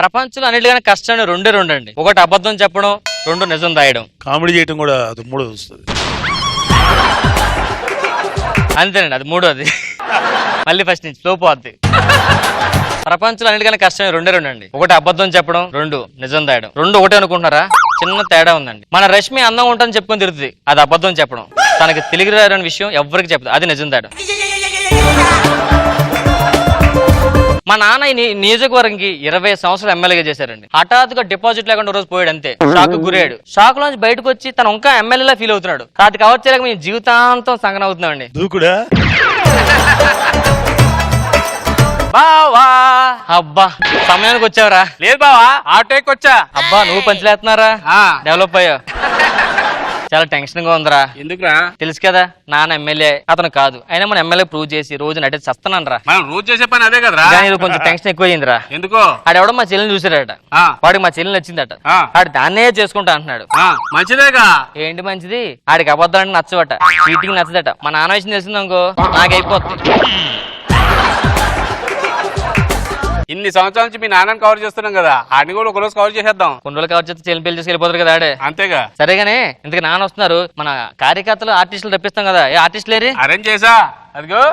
ప్రపంచంలో అన్నిటికన్నా కష్టం రెండు అండి. ఒకటి అబద్ధం చెప్పడం, రెండు నిజం దాయడం. కామెడీ చేయడం కూడా అది మూడో వస్తుంది. అంతేనండి, అది మూడోది. మళ్ళీ ఫస్ట్ నుంచి స్లో పోద్ది. ప్రపంచంలో అన్నిటికన్నా కష్టం రెండు అండి. ఒకటి అబద్ధం చెప్పడం, రెండు నిజం దాయడం. రెండు ఒకటే అనుకుంటున్నారా? చిన్న తేడా ఉందండి. మన రష్మి అందం ఉంటుందని చెప్పుకొని తిరుగుతుంది, అది అబద్ధం చెప్పడం. తనకి తెలుగు రాని విషయం ఎవరికి చెప్పదు, అది నిజం దాయడం. మా నాన్న ఈ నియోజకవర్గంకి 20 సంవత్సరాలు ఎమ్మెల్యేగా చేశారండి. హఠాత్తుగా డిపాజిట్ లేకుండా రోజు పోయాడు, అంతే. షాక్ గురయ్యాడు. షాక్ లోంచి బయటకు వచ్చి తను ఇంకా ఎమ్మెల్యేలా ఫీల్ అవుతున్నాడు. అది కవర్ చేయలేక మేము జీవితాంతం సంగన అవుతున్నామండి. దూకుడా బావా, అబ్బా సమయానికి వచ్చావరా? లేదు బావా, ఆటోకి వచ్చా. అబ్బా నువ్వు పంచలేస్తున్నారా? డెవలప్ అయ్యా. చాలా టెన్షన్ గా ఉందిరా. ఎందుకురా? తెలుసు కదా నాన్న ఎమ్మెల్యే, అతను కాదు. అయినా మన ఎమ్మెల్యే ప్రూవ్ చేసి రోజు నటి చస్తున్నాను రా. మనం రోజు చేసే పని అదే కదరా. కానీ కొంచెం టెన్షన్ ఎక్కువైందిరా. ఎందుకో? ఆడెవడో మా చెల్లిని చూసాడట. వాడికి మా చెల్లి నచ్చిందట. ఆడు దాన్నే చేసుకుంటా అంటున్నాడు. మంచిదేగా. ఏంటి మంచిది? ఆడికి అబద్ధాలు అంటే నచ్చవట, చీటింగ్ నచ్చదట. మా నాన్న విషయం తెలిసిందనుకో నాకైపోతుంది. ఇన్ని సంవత్సరాల నుంచి మీ నాన్నని కవర్ చేస్తున్నాం కదా, ఆడిని కూడా ఒక రోజు కవర్ చేసేద్దాం. కొన్ని రోజులు కవర్ చేస్తే చెల్లి పెళ్లి చేసి వెళ్ళిపోతారు కదా ఆడే. అంతేగా. సరేగానే ఇంతకు నాన్న వస్తున్నారు. మన కార్యకర్తలు ఆర్టిస్టులు రప్పిస్తాం కదా, ఏ ఆర్టిస్ట్ లేరు? అరేంజ్ చేసా. అదిగో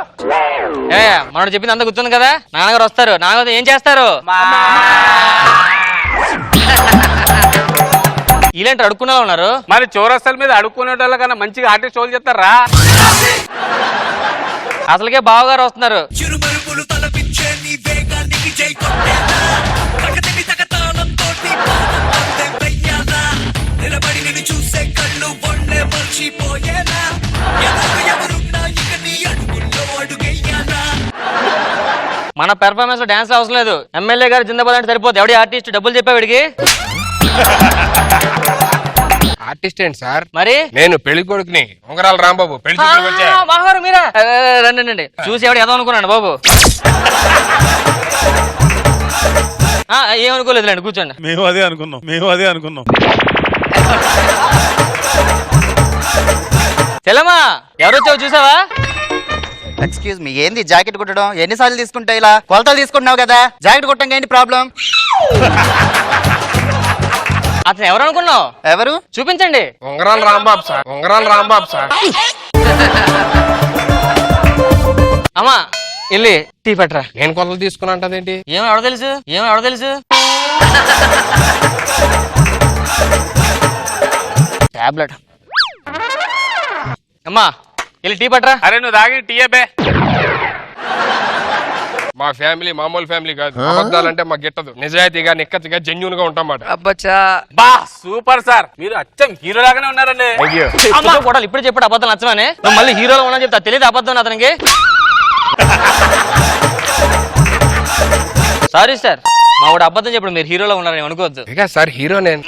మనోడు చెప్పింది అంతా గుర్తుంది కదా. నాన్నగారు వస్తారు. నాన్నగారు ఏం చేస్తారు? ఇలాంటి అడుక్కునే ఉన్నారు. మరి చౌరస్తాల మీద అడుక్కునే వాళ్ళ కన్నా మంచిగా ఆర్టిస్ట్ వాళ్ళు చెప్తారా? అసలుకే బావగారు వస్తున్నారు. మన పెర్ఫార్మెన్స్ లో డాన్స్ అవసరం లేదు. ఎమ్మెల్యే గారు జిందాబాద్ అంటే సరిపోతుంది. ఎవడి ఆర్టిస్ట్? డబ్బులు చెప్పా వీడికి. ఆర్టిస్ట్ ఏంటి సార్? మరి నేను పెళ్లి కొడుకుని ఉంగరాల రాంబాబు. పెళ్లి బావగారు మీరా? రండి. చూసి ఎవడు ఏదో అనుకున్నాను బాబు. ఏమనుకోలేదులేండి, కూర్చోండి. మేము అదే అనుకున్నాం. తెలమా ఎవరు వచ్చావు చూసావా? ఎక్స్క్యూజ్ మీ, ఏంది జాకెట్ కుట్టడం? ఎన్నిసార్లు తీసుకుంటా? ఇలా కొలతలు తీసుకుంటున్నావు కదా, జాకెట్ కుట్టడం ఏంటి ప్రాబ్లం? అతను ఎవరు అనుకున్నావు? ఎవరు? చూపించండి. ఉంగరాల రాంబాబు సార్. అమ్మా వెళ్ళి టీ పట్టరా. నేను కొలతలు తీసుకున్నా అంటదేంటి? ఏమో ఎవడ తెలుసు? టాబ్లెట్. అమ్మా వెళ్ళి టీ పట్టరా. అరే నువ్వు తాగి టీ బే. మా ఫ్యామిలీ మామూలు ఫ్యామిలీ కాదు. అబద్ధాలంటే మాకు గిట్టదు. నిజాయితీగా నిక్కతిగా జెన్యూన్ గా ఉంటాం మాట. అబ్బచ్చా బా సూపర్ సార్, మీరు అచ్చం హీరో లాగానే ఉన్నారండి. ఇప్పుడే చెప్పాడు అబద్ధం నచ్చమని. నువ్వు మళ్ళీ హీరోలో ఉన్నా చెప్తా. తెలియదు అబద్ధం అతనికి. సారీ సార్, మా వాడు అబద్ధం చెప్పాడు. మీరు హీరోలో ఉన్నారని అనుకోవద్దు. ఇక సార్ హీరో నేను.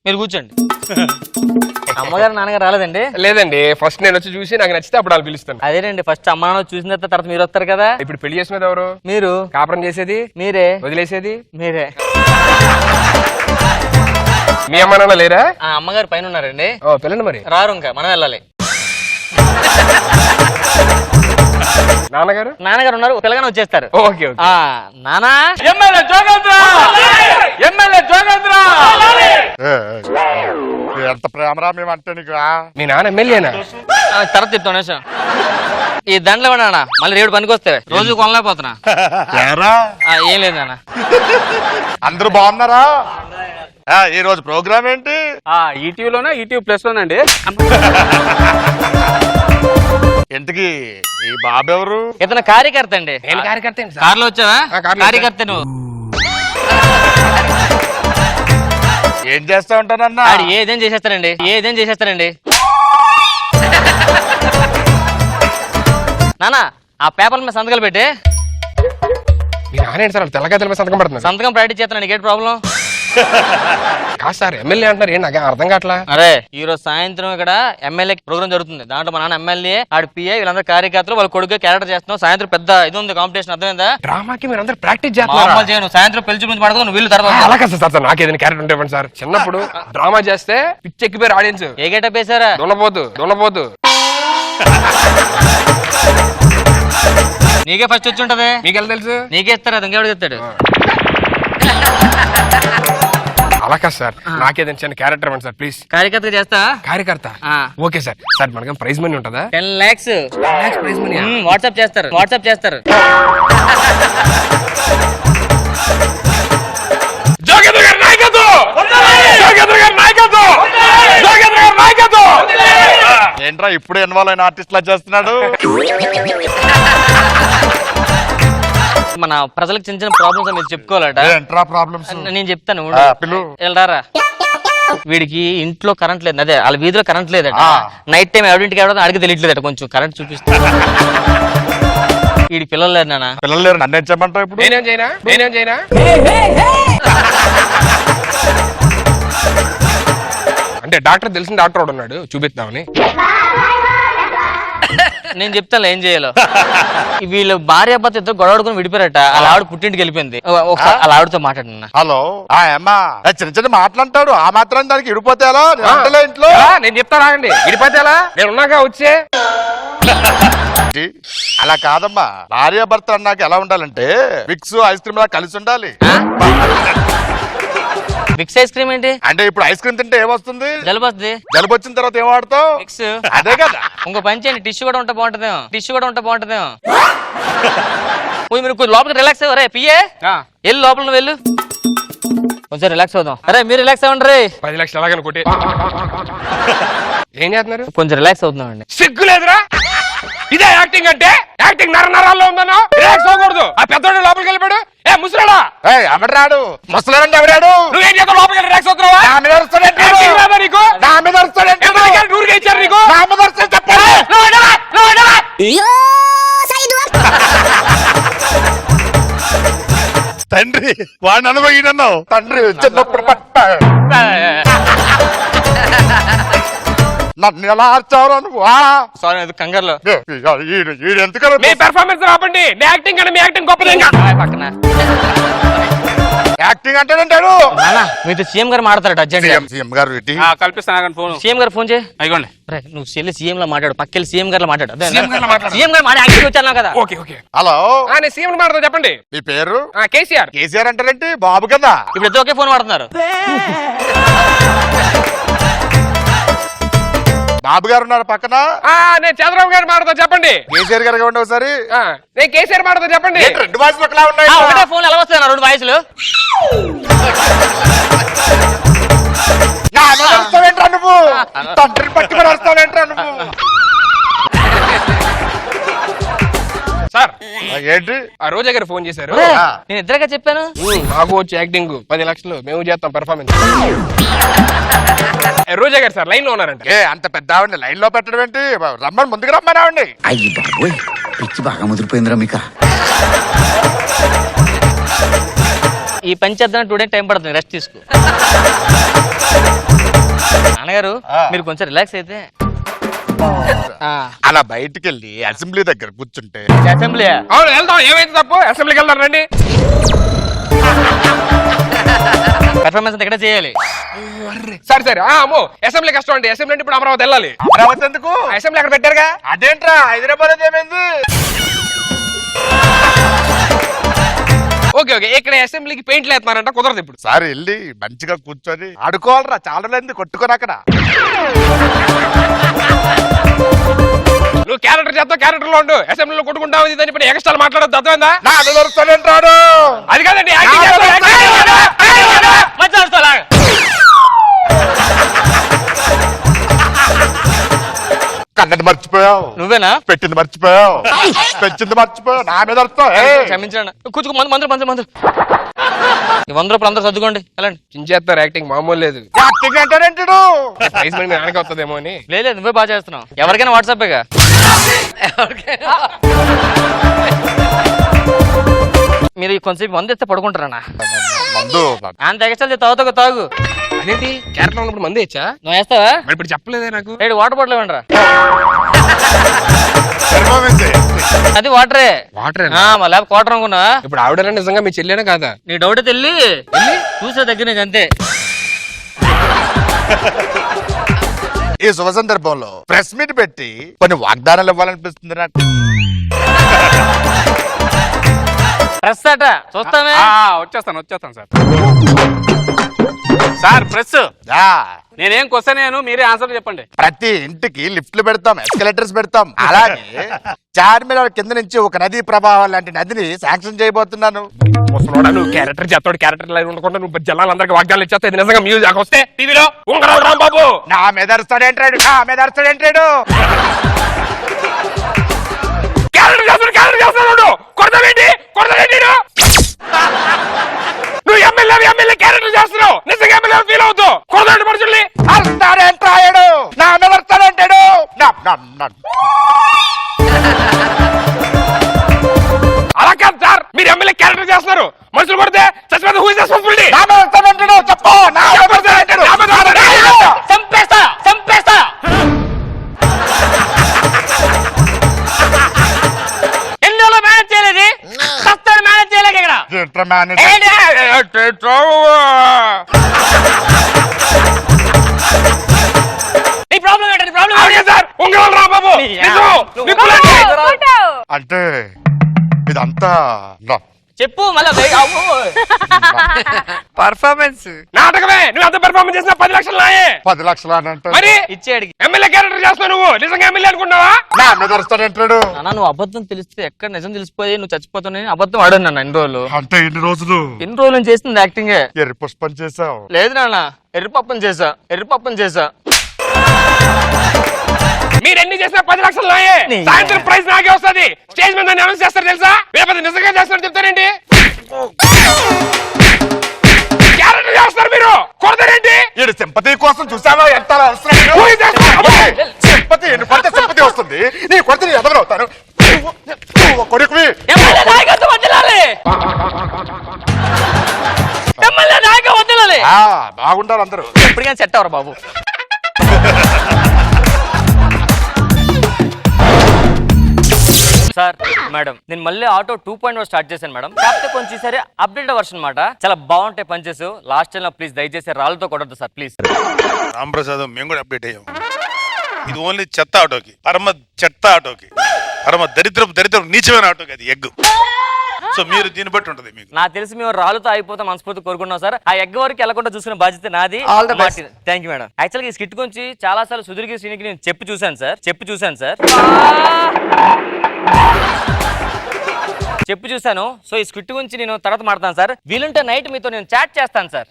మీరు కూర్చోండి. అమ్మగారు నాన్నగారు రాలేదండి? లేదండి, ఫస్ట్ నేను వచ్చి చూసి నాకు నచ్చితే అప్పుడు వాళ్ళు పిలుస్తాను. అదేనండి, ఫస్ట్ అమ్మ నాన్న చూసిన తర్వాత మీరు వస్తారు కదా. ఇప్పుడు పెళ్లి చేసినది ఎవరు? మీరు. కాపురం చేసేది మీరే. వదిలేసేది మీరే. మీ అమ్మ నాన్న లేరా? అమ్మగారు పైన ఉన్నారండి. ఓ పిల్లండి. మరి రారు, ఇంకా మనం వెళ్ళాలి. నాన్నగారు ఉన్నారు, పిల్లగానే వచ్చేస్తారు. ఓకే నానా ఎమ్మెల్యే జోగేంద్ర. ఎంత ప్రేమరా మేమంటే నీకు. మీ నాన్న ఎమ్మెల్యేనా? తర్వాత చెప్తాను. ఈ దండలు ఇవ్వనా, మళ్ళీ రేపు పనికి వస్తే రోజు కొనలేకపోతున్నా. ఏం లేదు నాన్న. అందరూ బాగున్నారా? ఈ రోజు ప్రోగ్రామ్ ఏంటి? ఈటీవీలోనా ఈటీవీ ప్లస్ లోనండి. ఇంతకి ఈ బాబు ఎవరు? ఇతను కార్యకర్త అండి. నేను కార్యకర్త. కార్లో వచ్చావా? కార్యకర్త నువ్వు. ఏం చేస్తా ఉంటానన్నా? ఏదేం చేసేస్తారండి. నానా ఆ పేపర్ మీద సంతకాలు పెట్టి. మీ నాన్న ఏంటి సార్ తెల్లగద్దల మీద సంతకం పడుతుంది? సంతకం ప్రాక్టీస్ చేస్తాను. నీకేంటి ప్రాబ్లం? కాదు సార్, ఎమ్మెల్యే అంటున్నారు ఏంటి? నాకు అర్థం కావట్లా. అరే ఈ రోజు సాయంత్రం ఇక్కడ ఎమ్మెల్యే ప్రోగ్రామ్ జరుగుతుంది. దాంట్లో మా నాన్న ఎమ్మెల్యే, ఆడి పిఏ, వీళ్ళందరూ కార్యకర్తలు, వాళ్ళ కొడుకు క్యారెక్టర్ చేస్తున్నాం. సాయంత్రం పెద్ద ఇది ఉంది, కాంపిటీషన్. అర్థమైందా? డ్రామాకి మీరు అందరూ ప్రాక్టీస్ చేస్తున్నారు. సాయంత్రం పెళ్లి చూపించి పడదు, నువ్వు వీళ్ళు తర్వాత. అలా కదా సార్, నాకు ఏదైనా క్యారెక్టర్ ఉంటే ఇవ్వండి సార్. చిన్నప్పుడు డ్రామా చేస్తే పిచ్చెక్కిపోయారు ఆడియన్స్. ఏ గెటప్ వేసారా? దున్నపోతు. నీకే ఫస్ట్ వచ్చి ఉంటది. మీకెళ్ళి తెలుసు? నీకే ఇస్తారు, అది ఇంకెవడికి ఇస్తాడు? అలా కాదు సార్, నాకేదైనా చిన్న క్యారెక్టర్ ఇవ్వండి సార్ ప్లీజ్. కార్యకర్తగా చేస్తా. కార్యకర్త ఓకే సార్. సార్ మనకి ప్రైజ్ మనీ ఉంటుందా? 10 lakhs ప్రైజ్ మనీ వాట్సాప్ చేస్తారు. జోగేంద్ర గారి నాయకత్వం! జోగేంద్ర గారి నాయకత్వం! జోగేంద్ర గారి నాయకత్వం! ఏంట్రా ఇప్పుడు ఇన్వాల్వ్ అయిన ఆర్టిస్ట్ లా చేస్తున్నాడు? మన ప్రజలకు చిన్న చిన్న ప్రాబ్లమ్స్ మీరు చెప్పుకోవాలట. ఏంట్రా ప్రాబ్లమ్స్? నేను చెప్తాను. పిలు. వెళ్ళరారా. వీడికి ఇంట్లో కరెంట్ లేదు, అదే వాళ్ళ వీధిలో కరెంట్ లేదట. నైట్ టైం ఎవరింటికి ఎవడో అడిగి తెలియట్లేదట. కొంచెం కరెంట్ చూపిస్తా. వీడి పిల్లలు లేరు నాన్న. పిల్లలు లేరు, నన్ను ఏం చేయమంటావు ఇప్పుడు? నేనేం చేయనా? అంటే డాక్టర్ తెలిసిన డాక్టర్ ఒకడు ఉన్నాడు, చూపిద్దామని. నేను చెప్తాను ఏం చేయాలో. వీళ్ళు భార్య భర్త ఇద్దరు గొడవడుకుని విడిపోయారట. అలా ఆవిడ పుట్టింటికి వెళ్ళిపోయింది. ఒకసారి అలా ఆవిడతో మాట్లాడినా. హలో అమ్మా, చిన్న చిన్న మాట్లాంటాడు. ఆ మాత్రం దానికి ఇడిపోతే ఎలా? ఇంట్లో నేను చెప్తా రాగండి. ఇడిపోతే ఎలా? నేను ఉన్నాక వచ్చే. అలా కాదమ్మా, భార్య భర్త అన్నాక ఎలా ఉండాలంటే విక్స్ ఐస్ క్రీమ్ లా కలిసి ఉండాలి. విక్స్ ఐస్ క్రీమ్ ఏంటి? అంటే ఇప్పుడు ఐస్ క్రీమ్ తింటే ఏమొస్తుంది? జలుబు వస్తుంది. జలుబు వచ్చిన తర్వాత ఏం వాడతావు? విక్స్. అదే కదా. ఇంకో పని చేయండి, టిష్యూ కూడా ఉంటే బాగుంటుందేమో. మీరు కొంచెం లోపలికి రిలాక్స్ అవ్వరే. పిఏ వెళ్ళి లోపల నువ్వు వెళ్ళు, కొంచెం రిలాక్స్ అవుదాం. అరే మీరు రిలాక్స్ అవ్వండి రే. 10 లక్షలు అలాగని కొట్టి ఏం చేస్తున్నారు? కొంచెం రిలాక్స్ అవుతున్నాం అండి. సిగ్గు లేదురా? ఇదే యాక్టింగ్ అంటే? యాక్టింగ్ నరాల్లో ఉందన్నా. రిలాక్స్ అవ్వకూడదు. ఆ పెద్దోడు లోపలికి వెళ్ళిపోయాడు. ఏ ముసలాడా? ఎవరాడు? ముసలాడంటే ఎవరాడు? నువ్వేం చేస్తావు? లోపలికి రిలాక్స్ అవుతున్నావా? నా మీద అరుస్తాడేంటి? యాక్టింగ్ రాదా నీకు? నా మీద అరుస్తాడేంటి? ఊరికే ఇచ్చారు నీకు? నా మీద అరుస్తాడు చెప్పాలి. తండ్రి వాడిని అనుభవించన్నావు. తండ్రి చిన్నప్పుడు నన్ను ఎలా ఆర్చావు నువ్వు? సారీ అది కంగారులో. ఈడు ఎందుకలా మీ పెర్ఫార్మెన్స్ రాపండి. మీ యాక్టింగ్ అంటే మీ యాక్టింగ్ గొప్పదేగా. పక్కన యాక్టింగ్ అంటాడంటాడు. మీతో సీఎం గారు మాట్లాడతారట అర్జెంట్. సీఎం గారు కల్పిస్తాను ఫోన్. సీఎం గారు ఫోన్ చేయి. అయిపోండి. నువ్వు చెల్లి సీఎం లో మాట్లాడు. పక్కెళ్ళి సీఎం గారు మాట్లాడు. సీఎం గారు మాట్లాడి వచ్చాను కదా. Okay okay. హలో నేను సీఎం మాట్లాడతా చెప్పండి. మీ పేరు? కేసీఆర్. కేసీఆర్ అంటారేంటి? బాబు కదా. ఇప్పుడు ఇద్దరు ఒకే ఫోన్ వాడుతున్నారు. బాబు గారు ఉన్నారు పక్కన. నేను చంద్రబాబు గారు మాట్లాడతా చెప్పండి. కేసీఆర్ గారు ఉండే ఒకసారి. నేను కేసీఆర్ మాట్లాడతా చెప్పండి. రెండు వాయిస్లు ఒకలా ఉన్నాయి. ఒకటే ఫోన్ ఎలా వస్తాయి రెండు వాయిస్లు? నా మీద అరుస్తావేంట్రా నువ్వు? తండ్రిని పట్టుకొని అరుస్తావేంట్రా నువ్వు? సార్ ఏంటి? ఆ రోజా గారు ఫోన్ చేశారు. నేను ఇద్దరుగా చెప్పాను. మాకు వచ్చి యాక్టింగ్ 10 లక్షలు మేము చేస్తాం పెర్ఫార్మెన్స్. రోజా గారు సార్ లైన్ లో ఉన్నారంట. అంత పెద్ద ఆవిడ లైన్ లో పెట్టడం ఏంటి? రమ్మని ముందుకు రమ్మని ఆవిడ. అయ్యి బాబోయ్, పిచ్చి బాగా ముదిరిపోయిందిరా మీకు. ఈ పని చేద్దాం 2 days టైం పడుతుంది, రెస్ట్ తీసుకో. నాన్నగారు మీరు కొంచెం రిలాక్స్ అయితే. అలా బయటికి వెళ్ళి అసెంబ్లీ దగ్గర కూర్చుంటే. అసెంబ్లీ అవును వెళ్దాం. ఏమైతే తప్పు? అసెంబ్లీకి వెళ్దాం రండి. పెర్ఫార్మెన్స్ అంతా ఎక్కడ చేయాలి? సరే అమ్మో అసెంబ్లీ కష్టం అండి. అసెంబ్లీ అంటే ఇప్పుడు అమరావతి వెళ్ళాలి. అమరావతి ఎందుకు? అసెంబ్లీ అక్కడ పెట్టారుగా. అదేంట్రా హైదరాబాద్ ఏమైంది? ఓకే ఇక్కడ అసెంబ్లీకి పెయింట్లు వేస్తున్నారంట. కుదరదు ఇప్పుడు. సార్ వెళ్ళి మంచిగా కూర్చొని ఆడుకోవాలరా. చాలా లేని కొట్టుకొని అక్కడ. నువ్వు క్యారెక్టర్ చేస్తావు, క్యారెక్టర్ లో ఉండు. అసెంబ్లీలో కొట్టుకుంటావు దాని పని ఎక్స్ట్రా మాట్లాడద్దు. అర్థమైందా? నా అనుదరుస్తాడంటాడు. అది కాదండి. కన్నది మర్చిపోయావు. నువ్వేనా? పెట్టింది మర్చిపోయావు. పెంచింది మర్చిపోయావు. నా మీద క్షమించండి. కూర్చుకో. మందులు 100 రూపాయలు అందరూ సర్దుకోండి. వెళ్ళండి. చించేస్తారు. యాక్టింగ్ మామూలు లేదు. యాక్టింగ్ అంటారేంటి? ప్రైజ్ మనీ వెనక వస్తుందేమో అని. లేదు నువ్వే బాగా చేస్తున్నావు. ఎవరికైనా వాట్సాపేగా. మీరు కొంచెం మందు ఇస్తే పడుకుంటారా? మందు అంత ఎక్స్ట్రా తాగుతావు తాగు. అదేంటి క్యారెక్టర్ ఉన్నప్పుడు మంది ఇచ్చా? నువ్వు వేస్తావా? మరి ఇప్పుడు చెప్పలేదే నాకు. Water bottle ఇవ్వండిరా. పెర్ఫార్మెన్స్ అది వాటరే. వాటర్ లేకపోతే క్వార్టర్ అనుకున్నా. ఇప్పుడు ఆవిడ నిజంగా మీ చెల్లేనా కాదా? నీ డౌట్ తెల్లి చూసే దగ్గర నుంచి అంతే. ఈ శుభ సందర్భంలో ప్రెస్ మీట్ పెట్టి కొన్ని వాగ్దానాలు ఇవ్వాలనిపిస్తుంది నాకు. ప్రెస్ అట చూస్తామే. వచ్చేస్తాను సార్. సార్ ప్రెస్ ఆ, నేనేం క్వశ్చన్ నేను మీరే ఆన్సర్ చెప్పండి. ప్రతి ఇంటికి లిఫ్ట్లు పెడతాం, ఎస్కలేటర్స్ పెడతాం. అలాగే చార్మినార్ కింద నుంచి ఒక నదీ ప్రవాహం లాంటి నదిని శాంక్షన్ చేయబోతున్నాను. ముసలోడా నువ్వు క్యారెక్టర్ చేస్తాడు, క్యారెక్టర్ లాగా ఉండకుండా నువ్వు జనాలందరికీ వాగ్దానాలు ఇచ్చేస్తే ఇది నిజంగా మ్యూజిక్ వస్తే టీవీలో ఉంగరాలు రాంబాబు నా మీద అరుస్తాడేంటాడు, నా మీద అరుస్తాడేంటాడు. క్యారెక్టర్ చేస్తాడు కొడతావేంటి నువ్వు ఎమ్మెల్యే క్యారెక్టర్ చేస్తున్నావు, నిజంగా ఎమ్మెల్యే ఫీల్ అవుతావు. కొడతాడు మనుషుల్ని అరుస్తాడేంటాడు, నా మీద అరుస్తాడేంటాడు. అలా కాదు సార్, మీరు ఎమ్మెల్యే క్యారెక్టర్ చేస్తున్నారు, మనుషులు కొడితే చచ్చిపోతే హూ ఇస్ రెస్పాన్సిబిలిటీ? నా మీద అరుస్తాడంటాడు, చెప్పు. నా మీద అరుస్తాడంటాడు. చంపేస్తా చంపేస్తా. ఎన్ని రోజులు మేనేజ్ చేయలేదు, సస్తాను మేనేజ్ చేయలేక ఇక్కడ. ఏంట్రా మేనేజర్? నీ ప్రాబ్లం ఏంటండి? ప్రాబ్లం అలాగే సార్, ఉంగరాలు రాంబాబు అంటే ఇదంతా చెప్పు మళ్ళీ. పర్ఫార్మెన్స్ నాటకమే. నువ్వు ఎంత పెర్ఫార్మెన్స్ చేసినా 10 లక్షలు నాయే. 10 లక్షలు అని అంటే మరి ఇచ్చేడికి ఎమ్మెల్యే క్యారెక్టర్ చేస్తున్నావు, నువ్వు నిజంగా ఎమ్మెల్యే అనుకున్నావా? నా మీద అరుస్తాడంటాడు. అన్న నువ్వు అబద్ధం తెలిస్తే ఎక్కడ నిజం తెలిసిపోయి నువ్వు చచ్చిపోతావు. అబద్ధం ఆడాను నాన్న ఇన్ని రోజులు. అంటే ఎన్ని రోజులు ఎన్ని రోజులు నేను చేస్తుంది యాక్టింగే. ఎర్రి పుష్పం చేసావు. లేదు నాన్న, ఎర్రిపప్పని చేసా. మీరు ఎన్ని చేసినా 10 లక్షలు నాయే. సాయంత్రం ప్రైజ్ నాకే వస్తుంది. స్టేజ్ మీద అనౌన్స్ చేస్తారు తెలుసా? లేకపోతే నిజంగా చేస్తారు చెప్తారేంటి? క్యారెక్టర్ చేస్తారు మీరు, కొడతారేంటి? ఈడు సింపతి కోసం చూసావా ఎంత సింపతి. ఎన్ని కొడితే సింపతి వస్తుంది, నీ కొడితే నీ ఎదవనవుతాను. కొడుకువి బాగుండాలి అందరూ. ఎప్పటికైనా సెట్ అవరు బాబు. సార్ మేడం, నేను మళ్ళీ ఆటో 2.1 స్టార్ట్ చేశాను మేడం. కాకపోతే కొంచెం ఈసారి అప్డేట్ వర్షన్ అన్నమాట. చాలా బాగుంటాయి పనిచేసు. లాస్ట్ టైం ప్లీజ్ దయచేసి రాళ్ళతో కొట్టద్దు సార్ ప్లీజ్. రాంప్రసాదం మేము కూడా అప్డేట్ అయ్యాం. ఇది ఓన్లీ చెత్త ఆటోకి, పరమ చెత్త ఆటోకి, పరమ దరిద్రం నీచమైన ఆటోకి అది ఎగ్. సో మీరు దీన్ని బట్టి ఉంటుంది మీకు. నాకు తెలిసి మేము రాళ్ళతో అయిపోతాం మనస్ఫూర్తి కోరుకున్నాం సార్. ఆ ఎగ్ వరకు వెళ్ళకుండా చూసుకునే బాధ్యత నాది. Thank you madam. యాక్చువల్గా ఈ స్కిట్ గురించి చాలా సార్లు సుధీర్కి శ్రీనికి నేను చెప్పి చూశాను సార్. చెప్పి చూశాను. సో ఈ స్క్రిప్ట్ గురించి నేను తర్వాత మాట్లాడతాను సార్. వీలుంటే నైట్ మీతో నేను చాట్ చేస్తాను సార్.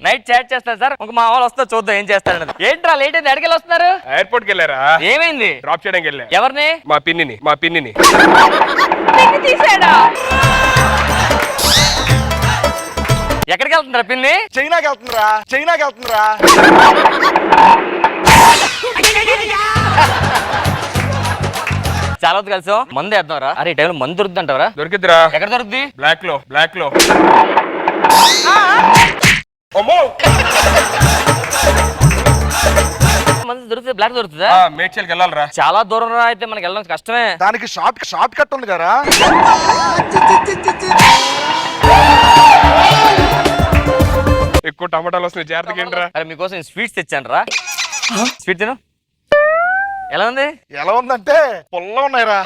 నైట్ చాట్ చేస్తాను సార్. ఒక మా వాళ్ళు వస్తా చూద్దాం ఏం చేస్తారన్నది. ఏంట్రా లేట్ అయింది, ఎక్కడికి వస్తున్నారు? ఎయిర్పోర్ట్ కి వెళ్ళారా? ఏమైంది? డ్రాప్ చేయడానికి వెళ్ళా. ఎవరిని? మా పిన్నిని. ఎక్కడికి వెళ్తుందిరా పిన్ని? చైనాకి వెళ్తుందిరా. చాలా కలిసాం. మందు వేద్దాంరా. అరే ఈ టైంలో మందు దొరుకుతుంది అంటారా? దొరికిద్దిరా. ఎక్కడ దొరుకుతుంది? బ్లాక్ లో అమ్మో మందు దొరుకుతుంది, బ్లాక్ దొరుకుతుందా? మేడ్చల్కి వెళ్ళాలరా. చాలా దూరం రా, అయితే మనకి వెళ్ళడం కష్టమే. దానికి షార్ట్ కట్ ఉంది కదా. ఎక్కువ టమాటాలు వస్తున్నాయి, జాగ్రత్తగా ఏంట్రా. అరే మీకోసం స్వీట్స్ తెచ్చాను రా. స్వీట్ తిను. ఎలా ఉంది? ఎలా ఉందంటే పుల్ల ఉన్నాయిరా.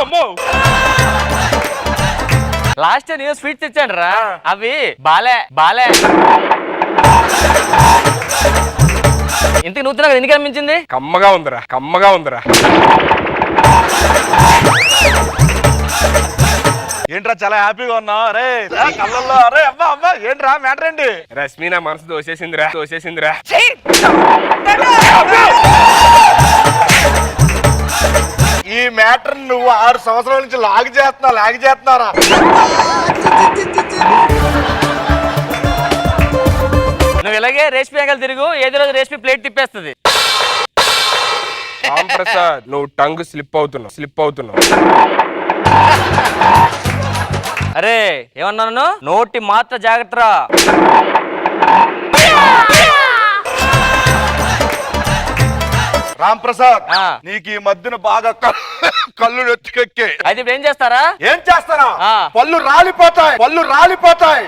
అమ్మో లాస్ట్ నేను స్వీట్స్ తెచ్చాను రా. అవి బాలే. ఇంతకు నువ్వు తిన్నా ఎందుకు అనిపించింది? కమ్మగా ఉందిరా. ఏంట్రా చాలా హ్యాపీగా ఉన్నావు? అరే కళ్ళల్లో అరే అబ్బా ఏంట్రా మ్యాటర్ ఏంటి? రశ్మి నా మనసు దోసేసిందిరా. ఈ మ్యాటర్ నువ్వు 6 సంవత్సరాల నుంచి లాగ్ చేస్తున్నారా? నువ్వు ఇలాగే రేష్మి అంగల్ తిరుగు, ఏదో రోజు రేష్మి ప్లేట్ తిప్పేస్తుంది. రాంప్రసాద్ నువ్వు టంగ్ స్లిప్ అవుతున్నావు. అరే ఏమన్నాను? నోటి మాత్ర జాగ్రత్త. రాంప్రసాద్ నీకు ఈ మధ్యన బాగా కళ్ళు ఎత్తుకెక్కే. అయితే ఇప్పుడు ఏం చేస్తారా? పళ్ళు రాలిపోతాయి.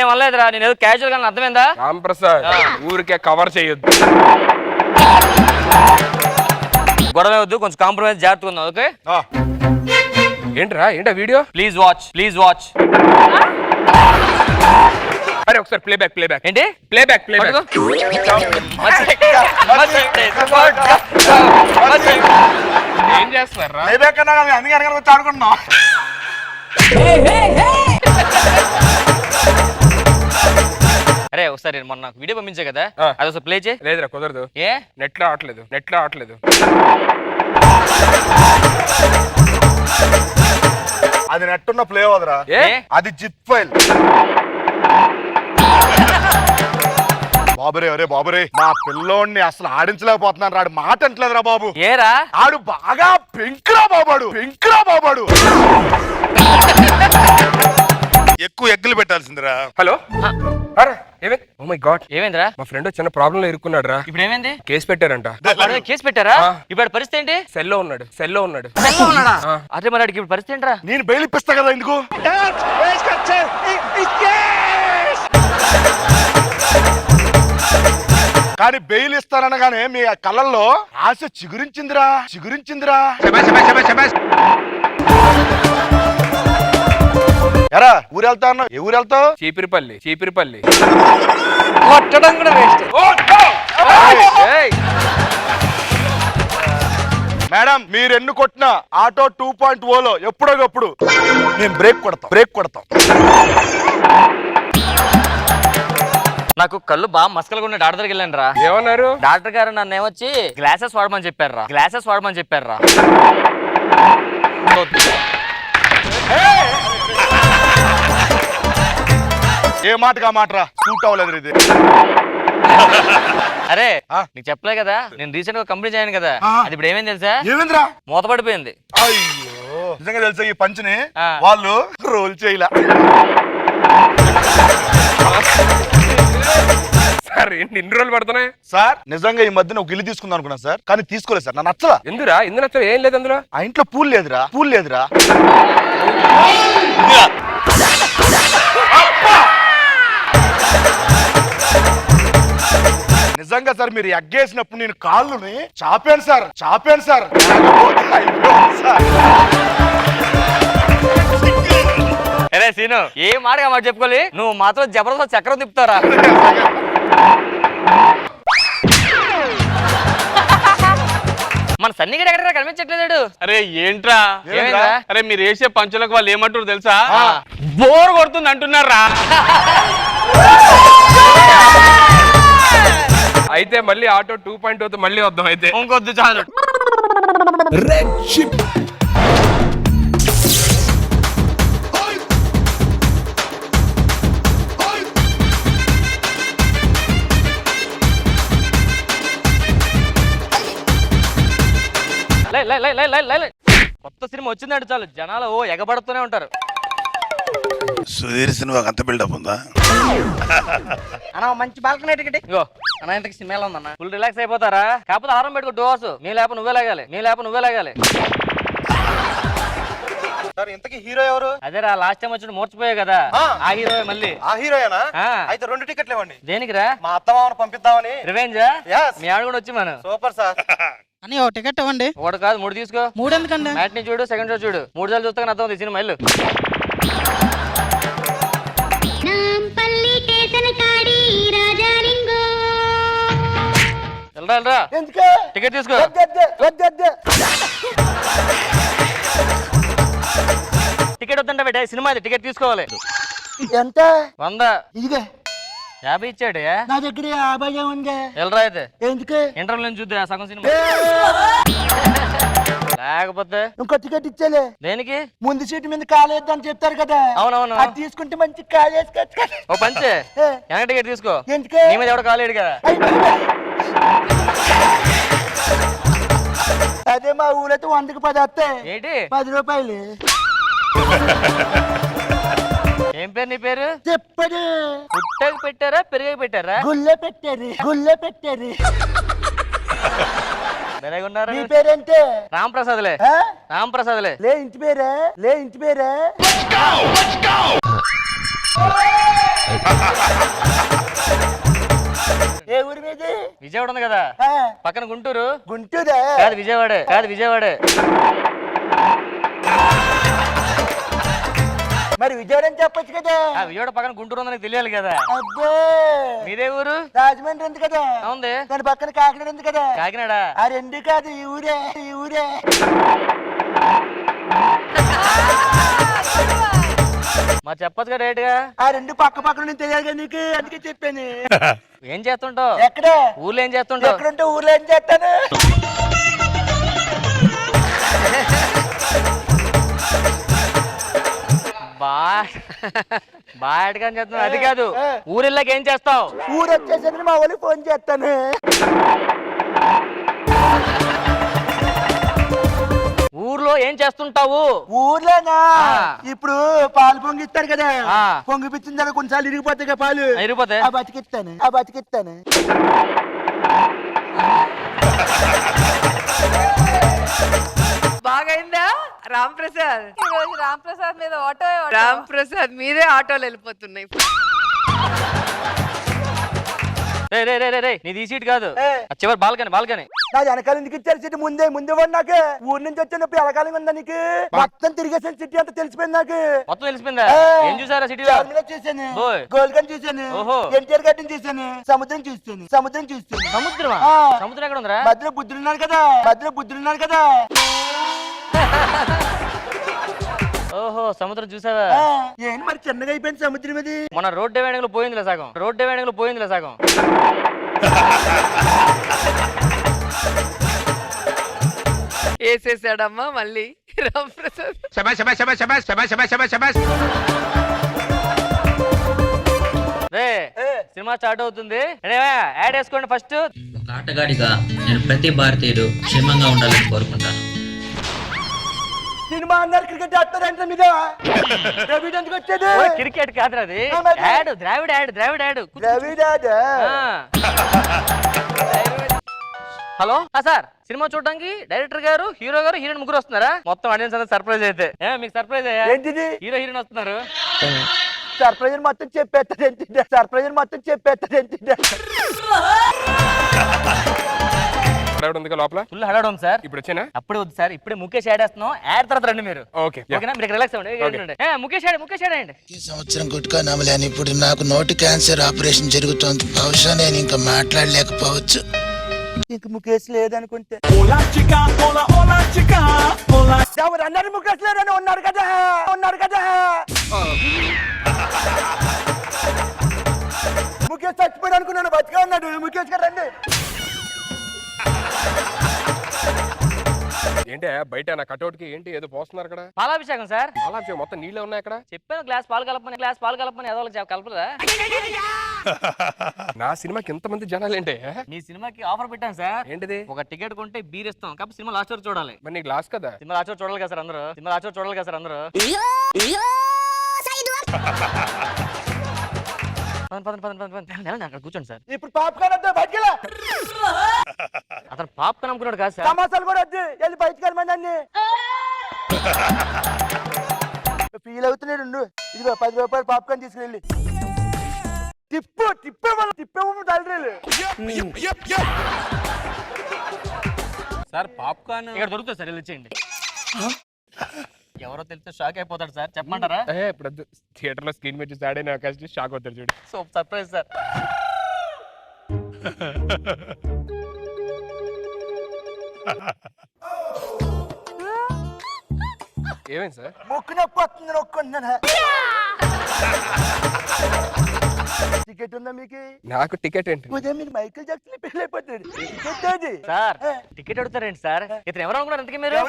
నేనేం అనలేదురా, నేను ఏదో క్యాజువల్ గా అర్థమైందా? రామ్ ప్రసాద్ ఊరికే కవర్ చేయొద్దు. గొడవ వద్దు, కొంచెం కాంప్రమైజ్ జాగ్రత్తగా ఉందా? ఓకే ఏంటా వీడియో? Please watch. అరే ఒకసారి ప్లేబ్యాక్ ఏంటి ప్లేబ్యాక్ ఏం చేస్తున్నారా? అందుకే వచ్చి ఆడుకుంటున్నాం. అరే ఒకసారి మొన్న వీడియో పంపించే కదా, అది ఒకసారి ప్లే చేయి. లేదురా కుదరదు, ఏ నెట్లో ఆటలేదు. అది నెట్టున్న ప్లే అవదురా, అది జిప్ ఫైల్. బాబురే మా పిల్లోడిని అసలు ఆడించలేకపోతున్నాను. రాడు మాట అంటలేదురా బాబు. ఏరా ఆడు బాగా పెంకురా బాబాడు. ఎక్కువ ఎగ్గులు పెట్టాల్సిందిరా. హలో ఓ మై గాడ్, ఏమైందిరా? మా ఫ్రెండ్ చిన్న ప్రాబ్లం లో ఇరుక్కున్నాడు రా. ఇప్పుడు ఏమైంది? కేసు పెట్టారంట. కేసు పెట్టారా? ఇప్పుడు పరిస్థితి ఏంటి? సెల్లో ఉన్నాడు. అదే మరి ఇప్పుడు పరిస్థితి ఏంట్రా? నేను బెయిల్ ఇప్పిస్తా కదా ఎందుకు. కానీ బెయిల్ ఇస్తాననగానే మీ కళ్ళల్లో ఆశ చిగురించిందిరా. ఎరా ఊరు వెళ్తా అన్నావు, ఏ ఊరు వెళ్తావు? చీపిరిపల్లి. కొట్టడం కూడా వేస్ట్. మేడం మీరు ఎన్ను కొట్టినా ఆటో 2.0లో ఎప్పుడోగప్పుడు నేను బ్రేక్ కొడతాం. నాకు కళ్ళు బాగా మసకలుగా ఉన్న డాక్టర్ దగ్గరికి వెళ్ళాను రా. ఏమన్నారు? డాక్టర్ గారు నన్ను ఏమొచ్చి గ్లాసెస్ వాడమని చెప్పారు రా. ఏ మాటగా మాటరా, సూట్ అవ్వలేదు ఇది. అరే నీకు చెప్పలే కదా, నేను రీసెంట్ గా కంపెనీ జాయిన్ కదా, అది ఇప్పుడు ఏమైంది తెలుసా? ఏమైందిరా? మూతపడిపోయింది. అయ్యో నిజంగా తెలుసా, ఈ పంచుని వాళ్ళు రోల్ చేయలే. సార్ ఎన్ని రోజులు పడుతున్నాయి సార్? నిజంగా ఈ మధ్యన ఒక ఇల్లు తీసుకుందాం అనుకున్నా సార్, కానీ తీసుకోలేదు సార్. నా నచ్చలా. ఎందురా? ఏం లేదు అందులో. ఆ ఇంట్లో పూల్ లేదురా. నిజంగా సార్ మీరు ఎగ్గేసినప్పుడు నేను కాళ్ళుని చాపాను సార్. అరే సీను, ఏ మాటగా మాట చెప్పుకోవాలి, నువ్వు మాత్రం జబర్దస్త్ చక్రం తిప్పుతారా? మన సన్నిగడ ఎక్కడ కనిపించట్లేదు. అరే ఏంట్రా? ఏమైందా? అరే మీరు వేసే పంచులకు వాళ్ళు ఏమంటారు తెలుసా? బోర్ కొడుతుంది అంటున్నారా? అయితే మళ్ళీ ఆటో 2.0 మళ్ళీ వద్దాం. అయితే ఇంకొద్దు చాలు. కొత్త సినిమా వచ్చిందంటే చాలు జనాలు ఎగబడుతూనే ఉంటారు. సుధీర్ సినిమాకి అంత బిల్డప్ ఉందా? అన్న మంచి బాల్కనీ టికెట్ ఇగో అన్న, ఇంతకి సినిమా ఎలా ఉందన్న? ఫుల్ రిలాక్స్ అయిపోతారా? కాకపోతే ఆరం పెట్టుకో డోర్స్. నీ లేప నువ్వే లాగాలి. సార్ ఇంతకీ హీరో ఎవరు? అదేరా లాస్ట్ టైం వచ్చి మూర్చిపోయావు కదా, ఆ హీరో మళ్ళీ. ఆ హీరోయేనా? అయితే 2 టికెట్లు ఇవ్వండి. దేనికిరా? మా అత్తమామను పంపిద్దామని. రివెంజా? మీ ఆవిడ కూడా వచ్చి మనం. Super sir. అని ఒక టికెట్ ఇవ్వండి. ఒకటి కాదు 3 తీసుకో. 3 ఎందుకండి? మ్యాట్ని చూడు, సెకండ్ షో చూడు, 3 సార్లు చూస్తే అర్థం ఉంది సినిమా. ఇల్లు వెళ్ళరా టికెట్ తీసుకో. టికెట్ వద్దంటే పెట్టే సినిమా ఇది, టికెట్ తీసుకోవాలి. ఎంత? 100. ఇదిగే 50 ఇచ్చాడు. నా దగ్గర 50 ఉంది. వెళ్ళరా అయితే. ఎందుకు? ఇంటర్వ్యూ నుంచి చూద్దా సగం సినిమా. లేకపోతే ఇంకో టికెట్ ఇచ్చేలే. దేనికి? ముందు సీటు మీద కాలేద్దని చెప్తారు కదా. అవునవును. అది తీసుకుంటే మంచి కాలేసుకోవచ్చు. ఓ పంచే వెనక టికెట్ తీసుకో. ఎందుకు? నీ మీద ఎవడ కాలేడు కదా. అదే మా ఊరైతే 100కి 10 వస్తాయి. ఏంటి 10 రూపాయలు. ఏం పేరు నీ పేరు? చెప్పడు. పుట్టకు పెట్టారా పెరిగి పెట్టారా? గుళ్ళే పెట్టారు. నీ నీ పేరేంటే? రాంప్రసాద్లే. ఆ? రాంప్రసాద్లే. లే ఇంటి పేరే. ఏ ఊరి మీది? విజయవాడ ఉంది కదా ఆ, పక్కన గుంటూరు. గుంటూరా? కాదు విజయవాడే, కాదు విజయవాడే. మరి విజయవాడ అని చెప్పొచ్చు కదా. ఆ విజయవాడ పక్కన గుంటూరు ఉందని తెలియాలి కదా. అబ్బో, మీదే ఊరు? రాజమండ్రి ఉంది కదా. ఉంది. దాని పక్కన కాకినాడ ఉంది కదా. కాకినాడ. ఆ రెండు కాదు, ఈ ఊరే, ఈ ఊరే. మరి చెప్పొచ్చు కదా రేట్ గా. ఆ రెండు పక్క పక్కన నుంచి తెలియాలి కదా నీకు, అందుకే చెప్పాను. ఏం చేస్తుంటావు ఎక్కడ? ఊర్లో? ఏం చేస్తుంటావు? ఎక్కడుంటే ఊర్లో ఏం చేస్తాను? బాగా చేస్తున్నావు. అది కాదు, ఊరిల్లాకి ఏం చేస్తావు? ఊరు వచ్చేసరికి మా వాళ్ళకి ఫోన్ చేస్తాను. ఊర్లో ఏం చేస్తుంటావు? ఊర్లోనా? ఇప్పుడు పాలు పొంగిస్తారు కదా, ఆ. పొంగిపించిన తర్వాత కొన్నిసార్లు ఇరిగిపోతాయి కదా పాలు. అయిపోతే ఆ బతికిస్తాను, ఆ బతికిస్తాను. బాగైందా రామ్ ప్రసాద్? ఈరోజు రామ్ ప్రసాద్ మీద ఆటో రామ్ ప్రసాద్ మీదే ఆటోలు వెళ్ళిపోతున్నాయి. రే రే రే రే రే, నీది ఈ సీట్ కాదు, ఏ. ఆ చివరి బాల్కనీ బాల్కనీ. నా వెనకాల ఎందుకు ఇచ్చారు సిటీ? ముందే వాడు నాకు ఊరి నుంచి వచ్చినప్పుడు ఎలకాలంగా ఉందా నీకు? మొత్తం తిరిగేసిన సిటీ అంతా తెలిసిపోయింది నాకు. మొత్తం తెలిసిపోయిందా? ఏ. ఏం చూసారా సిటీలో? చార్మినార్ చూశాను, ఓయ్. గోల్కొండ చూశాను, ఓహో. ఎన్టీఆర్ గార్డెన్ చూశాను, సముద్రం చూస్తాను, సముద్రం చూస్తాను. సముద్రమా? ఆ. సముద్రం ఎక్కడ ఉందిరా? మధ్యలో బుద్ధులున్నారు కదా, మధ్యలో బుద్ధులున్నారు కదా. ఓహో, సముద్రం చూసావా? ఆ, ఏంటి మరి చిన్నగా అయిపోయింది సముద్రం ఇది? మన రోడ్ డివైడింగ్ లో పోయిందిలే సగం, రోడ్ డివైడింగ్ లో పోయిందిలే సగం. వేసేసాడమ్మా మళ్ళీ రామ్ ప్రసాద్. రే, సినిమా స్టార్ట్ అవుతుంది, యాడ్ వేసుకోండి ఫస్ట్. ఒక ఆటగాడిగా నేను ప్రతి భారతీయుడు క్షేమంగా ఉండాలని కోరుకుంటాను. సినిమా అన్నారు, క్రికెట్ ఆడతారంటే మీద ద్రవిడ్ ఎందుకు వచ్చేది? క్రికెట్ కాదు అది, ఆ, మరి? Add, Dravid add, Dravid add. Dravid ఆడా? హలో సార్, సినిమా చూడడానికి డైరెక్టర్ గారు, హీరో గారు, హీరోయిన్ ముగ్గురు వస్తున్నారా? మొత్తం ఆడియన్స్ అంతా సర్ప్రైజ్ అయితే. మీకు సర్ప్రైజ్ అయ్యా? ఏంటిది? హీరో హీరోయిన్ వస్తున్నారు. సర్ప్రైజ్ మొత్తం చెప్పేస్తారు ఏంటి? సర్ప్రైజ్ మొత్తం చెప్పేస్తారు ఏంటి? ఉంది లోపల ఫుల్ హడాడు ఉంది సార్. ఇప్పుడు వచ్చానా? అప్పుడే వద్దు సార్, ఇప్పుడే ముఖేష్ యాడ్ వేస్తున్నాం. యాడ్ తర్వాత రండి మీరు. ఓకే ఓకేనా? మీరు రిలాక్స్ అవ్వండి. ముఖేష్ యాడ్, ముఖేష్ యాడ్ అండి. ఈ సంవత్సరం గుట్కా నమ్మలేని ఇప్పుడు నాకు నోటి క్యాన్సర్ ఆపరేషన్ జరుగుతోంది. బహుశా నేను ఇంకా మాట్లాడలేకపోవచ్చు. ఇంక ముఖేష్ లేదనుకుంటే ఎవరు అన్నారు? ముఖేష్ లేదని ఉన్నారు కదా, ఉన్నారు కదా. ముఖేష్ చచ్చిపోయాడు అనుకున్నాను, బతిగా ఉన్నాడు. ముఖేష్ గారు రండి. ఏంటి బయట నా కట్అవుట్ కి ఏంటి ఏదో పోస్తున్నారు అక్కడ? పాలాభిషేకం సార్. పాలాభిషేకం మొత్తం నీళ్ళే ఉన్నాయి అక్కడ. చెప్పాను గ్లాస్ పాలు కలపమని, గ్లాస్ పాలు కలపమని. ఏదో ఒకటి కలపదా? నా సినిమాకి ఎంతమంది జనాలు ఏంటి? మీ సినిమాకి ఆఫర్ పెట్టాను సార్. ఏంటిది? ఒక టికెట్ కొంటే బీర్ ఇస్తాం, కాబట్టి సినిమా లాస్ట్ వరకు చూడాలి. మరి నీ గ్లాస్ కదా? సినిమా లాస్ట్ వరకు చూడాలి కదా సార్ అందరూ. సినిమా లాస్ట్ వరకు చూడాలి కదా సార్ అందరూ. అక్కడ కూర్చోండి సార్. ఇప్పుడు పాప్కార్న్ వద్దు, బయటికి వెళ్ళా. అతను పాప్కార్న్ అమ్ముకున్నాడు కాదు సార్. సమోసాలు కూడా వద్దు, వెళ్ళి బయటికి వెళ్ళమని అన్ని. ఫీల్ అవుతున్నాడు. ఇదిగో 10 రూపాయలు పాప్కార్న్ తీసుకెళ్ళి తిప్పేమో తల్లి. సార్ పాప్కార్న్ ఇక్కడ దొరుకుతుంది సార్, వెళ్ళి ఇచ్చేయండి. ఎవరో తెలిస్తే షాక్ అయిపోతాడు సార్, చెప్పమంటారా? ఇప్పుడు థియేటర్ లో స్క్రీన్ మీద చూసి ఆడే అవకాశం షాక్ అవుతాడు చూడు. So surprise sir. ఏమైంది సార్? ముక్కు నొప్పి వస్తుంది, నొక్కుంటున్నాను. టికెట్ ఉందా మీకు? నాకు టికెట్ ఏంటి? ఉదయం మీరు మైకేల్ జాక్సన్ పెళ్లి అయిపోతాడు. టికెట్ అది సార్. Ticket అడుగుతారేంటి sir? ఇతను ఎవరు అనుకున్నారు ఇంతకీ మీరు?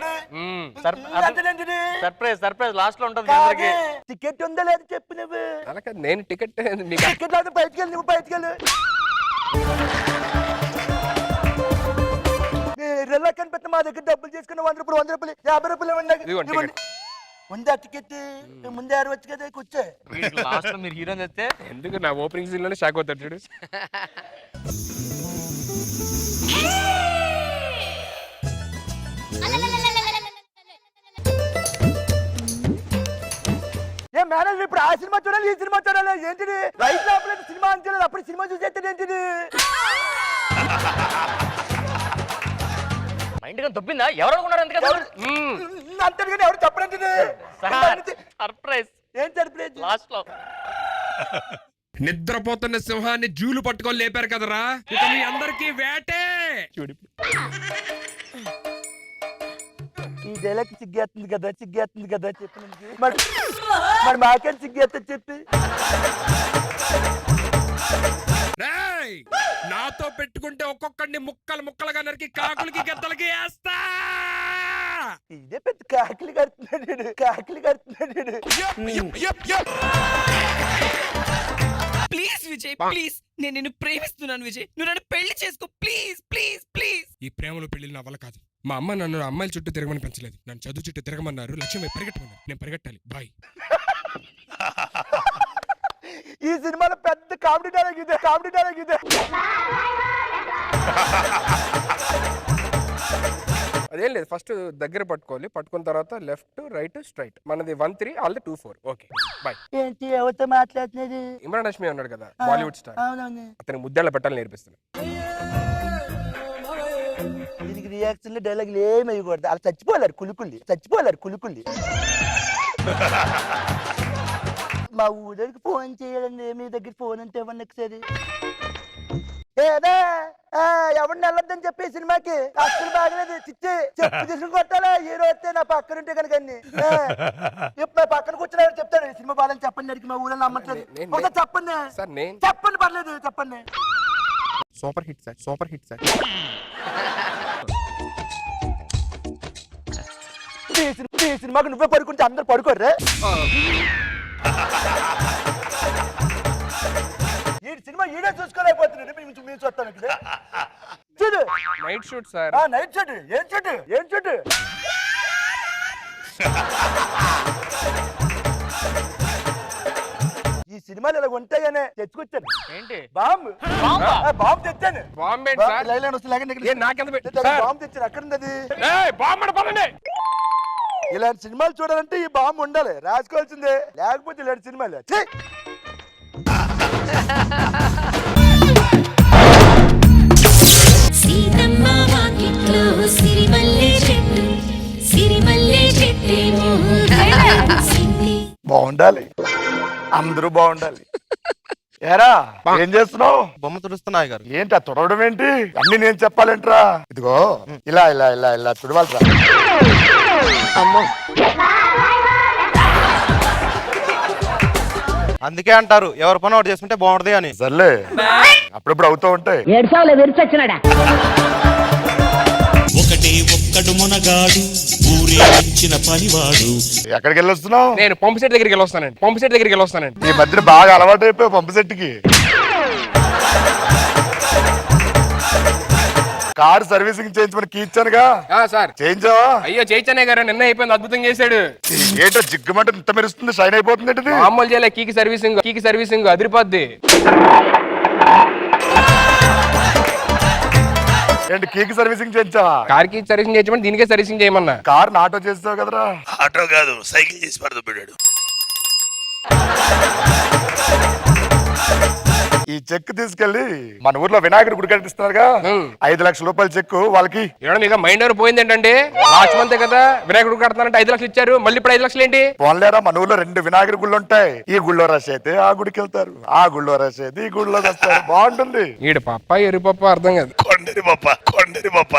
సర్ప్రైజ్, సర్ప్రైజ్ లాస్ట్ లో ఉంటుంది మీ అందరికీ. టికెట్ ఉందా లేదా చెప్పు నువ్వు. అలా కాదు, నేను టికెట్ టికెట్ లేదు, బయటికి వెళ్ళి, నువ్వు బయటికి వెళ్ళు. రెల్లా కనిపెట్టిన మా దగ్గర డబ్బులు చేసుకున్న 100 రూపాయలు, 100 రూపాయలు, 50 రూపాయలు ఇవ్వండి. ఉందా టికెట్? ముందే ఆడవచ్చు కదా, కూర్చో. లాస్ట్ లో మీరు హీరోని తెస్తే ఎందుకు నా ఓపెనింగ్ సీన్ లోనే షాక్ అవుతాడు చూడు. ఏ మేనేజర్ ఇప్పుడు ఆ సినిమా చూడాలి, ఈ సినిమా చూడాలి, ఏంటిది రైట్ లోపల సినిమా అని చూడాలి, అప్పుడు సినిమా చూసేది ఏంటిది? మైండ్ గా దొబ్బిందా? ఎవరు అనుకున్నారు అంతే కదా? అంతేగాని ఎవరు చెప్పలేదు. సర్ప్రైజ్. ఏం సర్ప్రైజ్? లాస్ట్ లో నిద్రపోతున్న సింహాన్ని జూలు పట్టుకొని లేపారు కదరా, ఇక మీ అందరికీ వేటే. ఈ డైలాగ్ సిగ్గేస్తుంది కదా, సిగ్గేస్తుంది కదా చెప్పి మరి మాకేం సిగ్గేస్తుంది చెప్పి. రేయ్, నాతో పెట్టుకుంటే ఒక్కొక్కడిని ముక్కలు ముక్కలుగా నరికి కాకులకి గద్దలకి వేస్తా. ఇదే పెద్ద కాకిలి కడుతున్నాడు, కాకిలి కడుతున్నాడు. ప్లీజ్ విజయ్, ప్లీజ్, నేను నిన్ను ప్రేమిస్తున్నాను విజయ్, నువ్వు నన్ను పెళ్లి చేసుకో ప్లీజ్ ప్లీజ్ ప్లీజ్. ఈ ప్రేమలో పెళ్లి నా వల్ల కాదు. మా అమ్మ నన్ను అమ్మాయిల చుట్టూ తిరగమని పెంచలేదు, నన్ను చదువు చుట్టూ తిరగమన్నారు. లక్ష్యం పరిగెట్టమన్నారు, నేను పరిగెట్టాలి. బాయ్. ఈ సినిమాలో పెద్ద కామెడీ డైలాగ్ ఇదే, కామెడీ డైలాగ్ ఇదే. అదేం లేదు, ఫస్ట్ దగ్గర పట్టుకోవాలి, పట్టుకున్న తర్వాత లెఫ్ట్ రైట్ స్ట్రైట్. మనది 1-3 ఆల్ 2-4. Okay bye. ఏంటి ఎవరితో మాట్లాడుతున్నది? ఇమ్రాన్ హష్మి ఉన్నాడు కదా, బాలీవుడ్ స్టార్, అవునవును. అతనికి ముద్దాళ్ళ పెట్టాలని నేర్పిస్తున్నా. దీనికి రియాక్షన్ డైలాగులు ఏమి వేయకూడదు, అలా చచ్చిపోలేరు కులుకుల్లి, చచ్చిపోలేరు కులుకుల్లి. మా ఊరికి ఫోన్ చేయాలండి, మీ దగ్గర ఫోన్ అంటే ఇవ్వండి ఒకసారి. ఏదా ఎవరిని వెళ్ళొద్దని చెప్పి సినిమాకి అసలు బాగలేదు, చిచ్చి చెప్పు తీసుకుని కొట్టాలా హీరో వస్తే నా పక్కన ఉంటే కనుక అన్ని ఇప్పుడు నా పక్కన కూర్చున్నా చెప్తాను సినిమా బాగాలని చెప్పండి, అడిగి మా ఊళ్ళో నమ్మట్లేదు. చెప్పండి చెప్పండి, పర్లేదు చెప్పండి. Super hit sir, super hit sir. ఈ సినిమాకి నువ్వే పడుకుంటే అందరు పడుకోర్రే. ఈ సినిమా ఈడే చూసుకోలేకపోతున్నాడు, మేము చూస్తాను ఇక్కడ. చూడు night shoot sir. Night shoot. ఏం షూట్? ఏం షూట్? ఈ సినిమాలు ఇలా ఉంటాయనే తెచ్చుకొచ్చాను. ఏంటి? బాంబు బాంబు తెచ్చాను. బాంబే సార్. నాకెంత బాంబు తెచ్చాను, అక్కడ ఉంది. బాంబే. ఇలాంటి సినిమాలు చూడాలంటే ఈ బాంబు ఉండాలి, రాసుకోవాల్సిందే, లేకపోతే ఇలాంటి సినిమాలు. బాగుండాలి, అందరూ బాగుండాలి. ఏరా ఏం చేస్తున్నావు? బొమ్మ తుడుస్తున్నాయి గారు. ఏంటి ఆ తుడవడం ఏంటి? అన్ని నేను చెప్పాలంటరా? ఇదిగో ఇలా ఇలా ఇలా ఇలా తుడవాలరా. అమ్మో, అందుకే అంటారు ఎవరి పని ఒకటి చేసుకుంటే బాగుంటది అని. సర్లే, అప్పుడప్పుడు అవుతూ ఉంటాయి. ఒకటే ఒక్కడు మునగాడు ఊరే ఇచ్చిన పనివాడు. ఎక్కడికి వెళ్ళొస్తున్నావు? నేను పంపు సెట్ దగ్గరికి వెళ్ళొస్తానండి, పంపు సెట్ దగ్గరికి వెళ్ళొస్తానండి. ఈ మధ్యన బాగా అలవాటు అయిపోయావు పంపు సెట్కి. కార్ సర్వీసింగ్ చేయించమని కీ ఇచ్చానుగా సార్. చేయించావా? అయ్యో చేయించానే గారు, నిన్న అయిపోయింది, అద్భుతం చేశాడు. ఏంటో జిగ్గుమంటే ఇంత మెరుస్తుంది, షైన్ అయిపోతుంది ఏంటిది? మామూలు చేయలే, కీకి సర్వీసింగ్ అదిరిపోద్ది. ఏంటి కీకి సర్వీసింగ్ చేయించావా? కార్ కి సర్వీసింగ్ చేయమని దీనికే సర్వీసింగ్ చేయమన్నా. కార్ ఆటో చేస్తావు కదరా? ఆటో కాదు, సైకిల్ చేసి పడుతూ పెట్టాడు. ఈ చెక్ తీసుకెళ్లి మన ఊర్లో వినాయకుడి గుడి కట్టిస్తున్నారుగా, 5 లక్షల రూపాయల చెక్ వాళ్ళకి. మీకు మైండ్ ఎవరు పోయింది ఏంటంటే, లాస్ట్ మంత్ కదా వినాయకుడు కడుతున్నారంటే 5 లక్షలు ఇచ్చారు, మళ్ళీ ఇప్పుడు 5 లక్షలు ఏంటి? పోన్లేరా, మన ఊర్లో 2 వినాయకుడి గుళ్ళు ఉంటాయి. ఈ గుళ్ళో రష్ అయితే ఆ గుడికి వెళ్తారు, ఆ గుళ్ళో రష్ అయితే ఈ గుళ్ళో వస్తారు. బాగుంటుంది. ఈడు పప్ప ఎరు పప్ప అర్థం కాదు. కొండరి పప్ప, కొండరి పప్ప.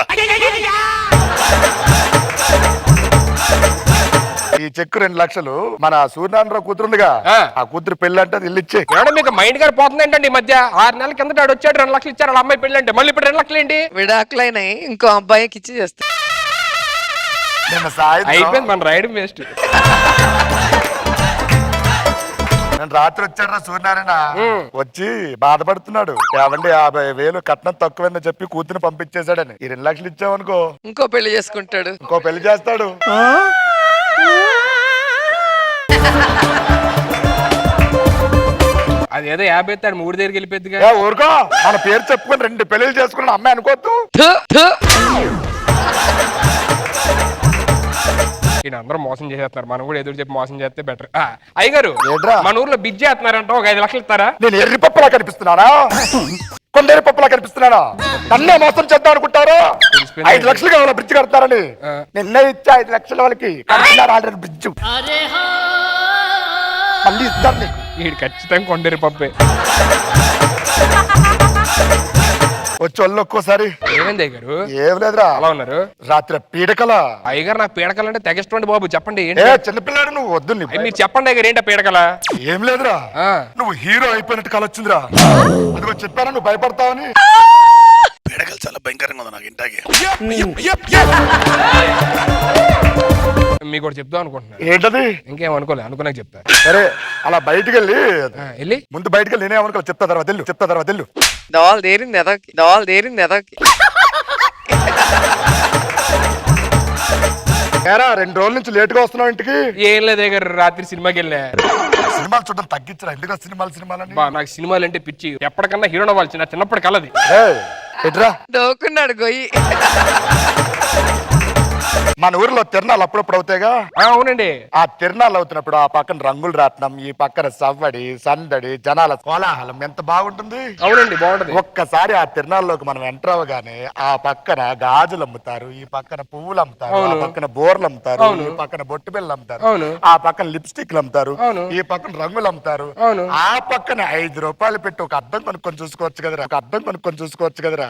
ఈ చెక్ 2 లక్షలు మన సూర్యనారాయణరావు కూతురుందిగా, ఆ కూతురు పెళ్లి అంటే ఇల్లు ఇచ్చే. ఏమన్నా మీకు మైండ్ గారు పోతుంది ఏంటండి? ఈ మధ్య 6 నెలల కిందట వచ్చాడు 2 లక్షలు ఇచ్చారు, వాళ్ళ అమ్మాయి పెళ్లి అంటే మళ్ళీ ఇప్పుడు 2 లక్షలు ఏంటి? విడాకులైనాయి, ఇంకో అబ్బాయికి ఇచ్చి చేస్తా. అయిపోయింది మన రైడ్ వేస్ట్. నేను రాత్రి వచ్చాడు సూర్యనారాయణ, వచ్చి బాధపడుతున్నాడు. ఏమండి 50,000 కట్నం తక్కువని చెప్పి కూతురు పంపించేశాడని. ఈ 2 లక్షలు ఇచ్చావనుకో ఇంకో పెళ్లి చేసుకుంటాడు, ఇంకో పెళ్లి చేస్తాడు. అదేదో 50 ఎత్తాడు 3 దగ్గరికి వెళ్ళిపోద్దిగా. ఊరుకో, మన పేరు చెప్పుకొని 2 పెళ్లిళ్ళు చేసుకున్న అమ్మాయి అనుకోవద్దు. ఈయన అందరూ మోసం చేసేస్తున్నారు, మనం కూడా ఎదురు చెప్పి మోసం చేస్తే బెటర్. అయ్యగారు ఏంట్రా? మన ఊర్లో బిజ్ చేస్తున్నారంట, ఒక 5 లక్షలు ఇస్తారా? నేను ఎర్రి పప్పులా కనిపిస్తున్నానా? కొండేరి పప్పులా కనిపిస్తున్నానా? నన్నే మోసం చేద్దాం అనుకుంటారు? 5 లక్షలు కావాలా బ్రిడ్జ్ కడతారని? నిన్నే ఇచ్చా 5 లక్షల వాళ్ళకి ఆల్రెడీ బ్రిడ్జ్ మళ్ళీ ఇస్తారు నీకు. వీడు ఖచ్చితంగా కొండేరి పప్పే. వచ్చి వాళ్ళు ఒక్కోసారి ఏమైంది అయ్యగారు? ఏం లేదురా, అలా ఉన్నారు. రాత్రి పీడకల. అయ్యగారు నాకు పీడకలంటే తెగిష్టండి బాబు, చెప్పండి ఏ ఏంటి? చిన్నపిల్లాడు నువ్వు వద్దు మీరు చెప్పండి అయ్యగారు, ఏంటో పీడకల? ఏం లేదురా, నువ్వు హీరో అయిపోయినట్టు కల వచ్చిందిరా. అదిగో చెప్పాను నువ్వు భయపడతావని. పీడకలు చాలా భయంకరంగా ఉంది నాకు ఇంటాగే. మీకు కూడా చెప్దాం అనుకుంటున్నాను. ఏంటది? ఇంకేం అనుకోలే, అనుకున్నాక చెప్తా. సరే అలా బయటికి వెళ్ళి వెళ్ళి ముందు బయటికి వెళ్ళి నేనేమనుకోలే, చెప్తా తర్వాత వెళ్ళు. దోవలు దేరింది ఎదకి. ఏరా 2 రోజుల నుంచి లేట్ గా వస్తున్నావు ఇంటికి? ఏం లేదు అయ్యగారు, రాత్రి సినిమాకి వెళ్ళా. సినిమాలు చూడడం తగ్గించరా, ఎందుకు సినిమాలని? నాకు సినిమాలు అంటే పిచ్చి, ఎప్పటికన్నా హీరోని అవ్వాలి, నా చిన్నప్పటి కలది. ఎట్రా దోకున్నాడు గొయ్యి. మన ఊర్లో తిరణాలు అప్పుడప్పుడు అవుతాయిగా. అవునండి. ఆ తిరణాలు అవుతున్నప్పుడు ఆ పక్కన రంగులు రాట్నం, ఈ పక్కన సవ్వడి సందడి జనాల కోలాహలం ఎంత బాగుంటుంది. అవునండి, బాగుంటది. ఒక్కసారి ఆ తిరణాల్లోకి మనం ఎంటర్ అవ్వగానే ఆ పక్కన గాజులు అమ్ముతారు, ఈ పక్కన పువ్వులు అమ్ముతారు, ఆ పక్కన బోర్లు అమ్ముతారు, ఈ పక్కన బొట్టు బిళ్ళలు అమ్ముతారు, ఆ పక్కన లిప్స్టిక్లు అమ్ముతారు, ఈ పక్కన రంగులు అమ్ముతారు, ఆ పక్కన 5 రూపాయలు పెట్టి ఒక అద్దం కొనుక్కొని చూసుకోవచ్చు కదరా.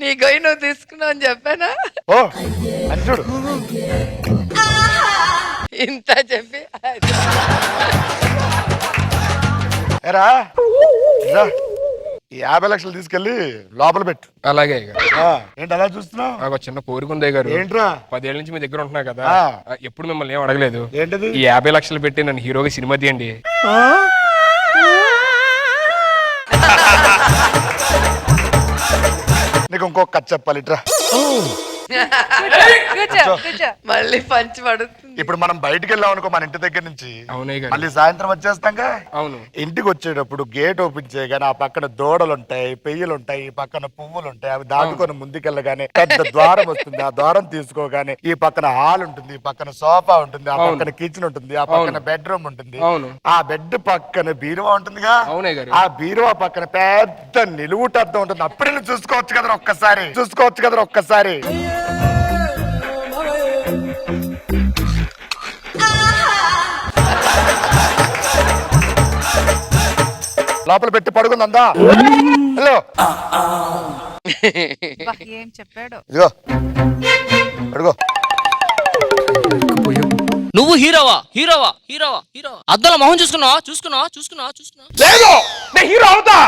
నీ గొయ్యి నువ్వు తీసుకున్నావు అని చెప్పానా? ఓ అని చూడు. ఇంత చెప్పి ఏరా రా, ఈ 50 లక్షలు తీసుకెళ్లి లోపల పెట్టు. అలాగే ఏంటి అలా చూస్తున్నావు? నాకు చిన్న కోరిక ఉంది అయ్యగారు. ఏంట్రా? 10 ఏళ్ళ నుంచి మీ దగ్గర ఉంటున్నా కదా, ఎప్పుడు మిమ్మల్ని ఏం అడగలేదు. ఏంటది? ఈ 50 లక్షలు పెట్టి నన్ను హీరోగా సినిమా తీయండి. నీకు ఇంకొక కథ చెప్పాలి, ఇట్రా. మళ్ళీ పంచి పడుతుంది. ఇప్పుడు మనం బయటికి వెళ్ళాం అనుకో మన ఇంటి దగ్గర నుంచి, అవునే మళ్ళీ సాయంత్రం వచ్చేస్తాంగా. అవును. ఇంటికి వచ్చేటప్పుడు గేట్ ఓపెన్ చేయగానే ఆ పక్కన దూడలు ఉంటాయి, పెయ్యలు ఉంటాయి, ఈ పక్కన పువ్వులు ఉంటాయి. అవి దాటుకొని ముందుకెళ్ళగానే పెద్ద ద్వారం వస్తుంది. ఆ ద్వారం తీసుకోగానే ఈ పక్కన హాల్ ఉంటుంది, ఈ పక్కన సోఫా ఉంటుంది, ఆ పక్కన కిచెన్ ఉంటుంది, ఆ పక్కన బెడ్రూమ్ ఉంటుంది. ఆ బెడ్ పక్కన బీరువా ఉంటుందిగా. ఆ బీరువా పక్కన పెద్ద నిలువుటద్దం ఉంటుంది. అప్పుడే చూసుకోవచ్చు కదా ఒక్కసారి. లోపల పెట్టి పడుకుందా? హలో ఏం చెప్పాడు? ఇదిగో అడుగో. నువ్వు హీరోవా? అద్దంలో మొహం చూసుకున్నావా? లేదు, నేను హీరో అవుతా.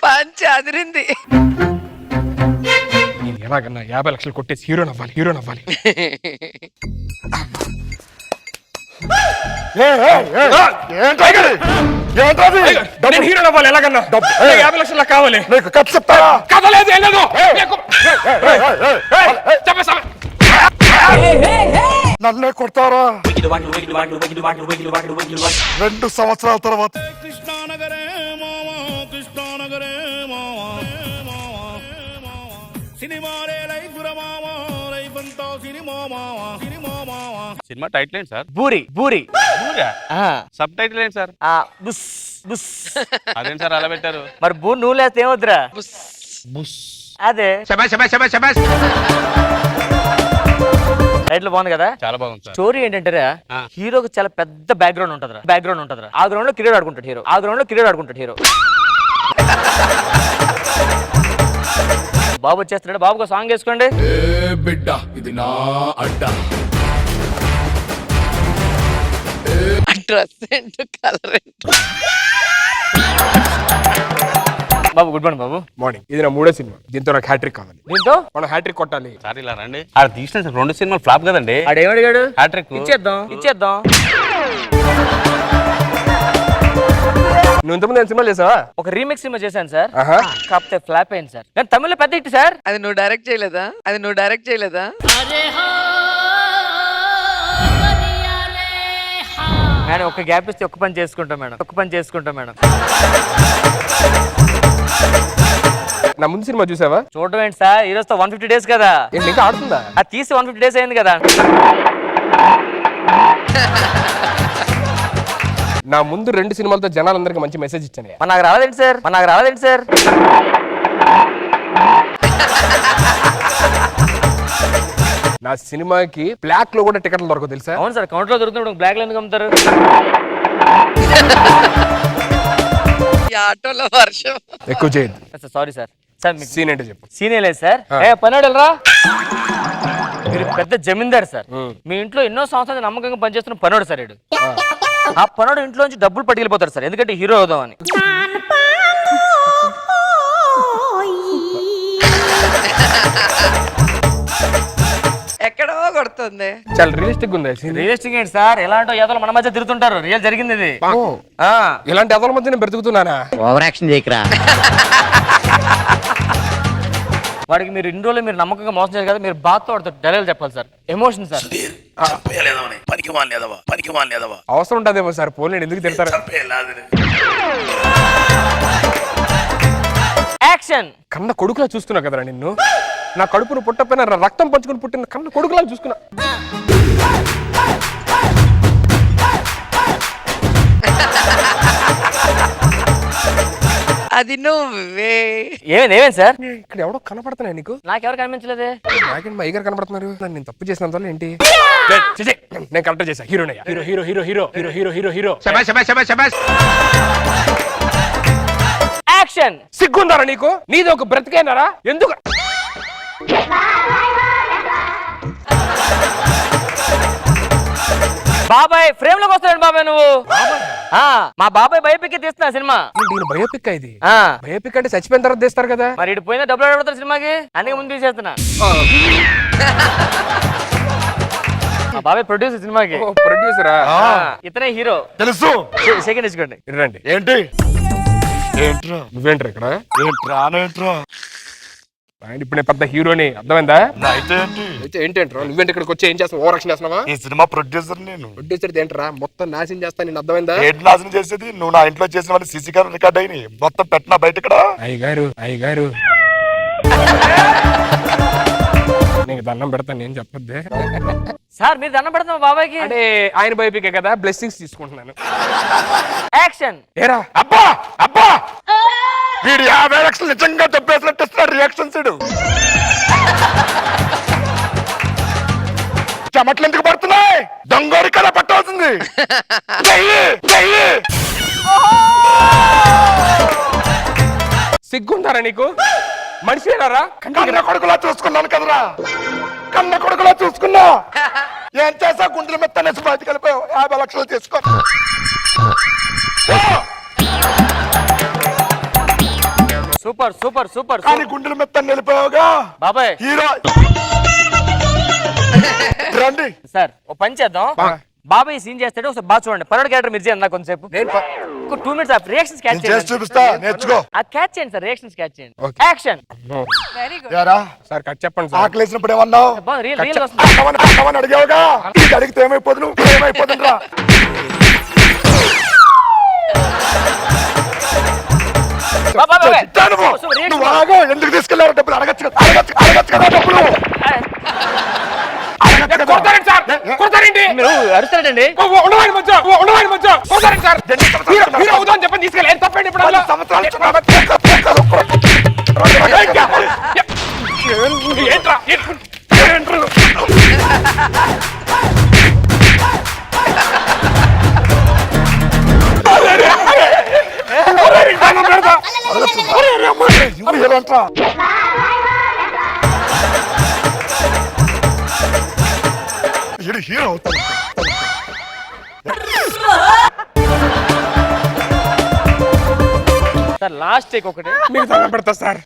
పంచి అదిరింది. ఎలాగన్నా 50 లక్షలు కొట్టేసి హీరో నవ్వాలి. నేను హీరో నవ్వాలి, ఎలాగన్నా 50 లక్షలు కావాలి. నీకు కథ చెప్తారా? కథ లేదు, ఏం లేదు. నన్నే కొడతారా? 2 సంవత్సరాల తర్వాత సినిమా టైటిల్ ఏంటి సార్? బూరి సబ్ టైటిల్ ఏంటి సార్? అదేంటి సార్ అలా పెట్టారు? మరి బూరి నువ్వు లేస్తే ఏమొద్దురా? అదే టైటిల్ బాగుంది కదా? చాలా బాగుంది సార్. స్టోరీ ఏంటంటే హీరోకి చాలా పెద్ద బ్యాక్గ్రౌండ్ ఉంటదిరా. ఆ గ్రౌండ్ లో క్రికెట్ ఆడుకుంటాడు హీరో. బాబు వచ్చేస్తున్నాడు, బాబుకు సాంగ్ వేసుకోండి. బిడ్డ ఇది నా అడ్డా. డ్రెస్ ఏంటో కలర్ ఏంటో. బాబు గుడ్ మార్నింగ్. బాబు మార్నింగ్. ఇది నా 3వ సినిమా, దీంతో నాకు హ్యాట్రిక్ కావాలి. దీంతో మనం హ్యాట్రిక్ కొట్టాలి. సార్ ఇలా రండి. ఆడ తీసిన 2 సినిమాలు ఫ్లాప్ కదండి. ఆడేమడిగాడు? హ్యాట్రిక్ ఇచ్చేద్దాం. నువ్వు ఇంతకుముందు ఏం సినిమా చేసావా? ఒక రీమిక్స్ సినిమా చేశాను సార్, ఆహా. కాకపోతే ఫ్లాప్ అయింది సార్. కానీ తమిళ్లో పెద్ద హిట్ సార్. అది నువ్వు డైరెక్ట్ చేయలేదా? మేడం ఒక గ్యాప్ ఇస్తే ఒక్క పని చేసుకుంటాం మేడం. నా ముందు సినిమా చూసావా? చూడడం ఏంటి సార్, ఈ రోజుతో 150 days కదా. ఏంటి ఇంకా ఆడుతుందా? అది తీసి 150 days అయింది కదా. నా ముందు 2 సినిమాలతో జనాలందరికి మంచి మెసేజ్ ఇచ్చాను. మన నాకు రాలేదండి సార్. నా సినిమాకి బ్లాక్ లో కూడా టికెట్లు దొరకదు తెలుసా? అవును సార్, కౌంటర్ లో దొరుకుతున్నప్పుడు బ్లాక్ లో ఎందుకు అమ్ముతారు? ఈ ఆటోలో వర్షం. ఎక్కువ చేయదు. Sorry sir. సార్ మీకు సీన్ ఏంటో చెప్పు. సీనే లేదు సార్. పనాడెల్రా, మీరు పెద్ద జమీందార్ సార్. మీ ఇంట్లో ఎన్నో సంవత్సరాలు నమ్మకంగా పనిచేస్తున్న పనోడు సార్. ఆ పనోడు ఇంట్లో నుంచి డబ్బులు పట్టుకెళ్ళిపోతారు సార్, ఎందుకంటే హీరో అవుదామని. ఎక్కడో కొడుతుంది. చాలా రియలిస్టిక్ ఉంది. రియలిస్టిక్ ఏంటి సార్, ఎలాంటి ఎదలు మన మధ్య తిరుగుతుంటారు. రియల్ జరిగింది ఇది. ఇలాంటి ఎదల మధ్య నేను బ్రతుకుతున్నానా? Over action చేయకరా. వాడికి మీరు ఇన్ని రోజులు మీరు నమ్మకంగా మోసం చేయాలి కదా, మీరు బాధతో వాడితో డైలాగ్ చెప్పాలి సార్. Emotion sir. అవసరం ఉంటుందేమో సార్, పోనీ ఎందుకు తిడతారు? యాక్షన్. కన్న కొడుకులా చూస్తున్నా కదరా నిన్ను. నా కడుపును పుట్టపోయిన రక్తం పంచుకుని పుట్టిన కన్న కొడుకులా చూసుకున్నా. అది నువ్వే. ఏమేం సార్? ఇక్కడ ఎవడో కనపడుతున్నాయి నీకు? నాకెవరు కనిపించలేదే. నాకేంటి మా అయ్యగారు కనపడుతున్నారు. నేను తప్పు చేసినంత వల్ల ఏంటి? నేను కరెక్ట్ చేశా. హీరోనయ్యా. హీరో. యాక్షన్. సిగ్గుందారా నీకు? నీది ఒక బ్రతికేనారా? ఎందుకు? బాబాయ్ ఫ్రేమ్ లోకి వస్తాడు బాబాయ్ నువ్వు. మా బాబాయ్ బయోపిక్ తీస్తున్నా సినిమా. బయోపిక్ ఇది. బయోపిక్ అంటే చచ్చిపోయిన తర్వాత తీస్తారు కదా. మరి ఇటు పోయినా డబ్బులు అడగడతారు సినిమాకి, అందుకే ముందు తీసేస్తున్నా. మా బాబాయ్ ప్రొడ్యూసర్ సినిమాకి. ప్రొడ్యూసరా? ఇతనే హీరో. తెలుసు. సెకండ్ ఇచ్చుకోండి. రండి. ఏంటి ఏంట్రా నువ్వేంట్రా ఇక్కడ? ఏంట్రా ఇప్పుడు నేను పెద్ద హీరోని, అర్థమైందా? అయితే ఏంటి? అయితే ఏంటంట్రా నువ్వేంటి ఇక్కడికి వచ్చి ఏం చేస్తావు? ఓవర్ యాక్షన్ చేస్తున్నావా? ఈ సినిమా ప్రొడ్యూసర్ నేను. ప్రొడ్యూసర్ ఏంట్రా? మొత్తం నాశనం చేస్తా నేను, అర్థమైందా? ఏంటి నాశనం చేసేది? నువ్వు నా ఇంట్లో చేసిన వాళ్ళు సీసీ కెమెరా రికార్డ్ అయినాయి, మొత్తం పెట్టినా బయట ఇక్కడ. అయ్యగారు నీకు దండం పెడతాను, నేను చెప్పొద్దే. సార్ మీరు దండం పెడతాం బాబాయ్కి. అంటే ఆయన బయోపిక్ కదా, బ్లెస్సింగ్స్ తీసుకుంటున్నాను. యాక్షన్. ఏరా అబ్బా వీడు 50 లక్షలు నిజంగా దెబ్బేసినట్టు ఇస్తున్నాడు రియాక్షన్స్. చెమట్లు ఎందుకు పడుతున్నాయి? దొంగోడి కదా పట్టవలసింది. సిగ్గుందారా నీకు? మనిషినారా? కన్న కొడుకులా చూసుకున్నాను కదరా, కన్న కొడుకులా చూసుకున్నా. ఏం చేసా? గుండెల మెత్త నెసి బయటకు వెళ్ళిపోయావు. 50 లక్షలు తీసుకో. సూపర్. కానీ గుండెల మెత్త వెళ్ళిపోయావుగా బాబాయ్. హీరో రండి సార్ ఓ పని చేద్దాం. బాబాయ్ సీన్ చేస్తాడు, ఒకసారి బాగా చూడండి. పరోడ్ క్యారెక్టర్ మీరు చేయండి. కొంచెంసేపు ఒక 2 minutes ఆఫ్ రియాక్షన్స్ క్యాచ్ నేను చేసి చూపిస్తా, నేర్చుకో. క్యాచ్ చేయండి సార్, రియాక్షన్స్ క్యాచ్ చేయండి. యాక్షన్. Very good. యారా సార్ కట్ చెప్పండి సార్. ఆకలేసినప్పుడు ఏమన్నావు? రియల్ వస్తుంది. కట్టమని అడిగావుగా. ఇది అడిగితే ఏమైపోదు? నువ్వు ఏమైపోతుండ్రా? నువ్వు ఆగు. ఎందుకు తీసుకెళ్లారు డబ్బులు? అడగచ్చు కదా డబ్బులు. కొడతారండి సార్, కొడతారండి. మీరు అరుస్తారండి. ఉండవాడి మధ్య కొడతారండి సార్. హీరో అవుతాను చెప్పండి, తీసుకెళ్ళి తప్పండి. ఇప్పుడు 10 సంవత్సరాలు ఏంట్రా? హీరో అవుతాను. సార్ లాస్ట్ టేక్ ఒకటి మీకు దండం పెడతా సార్.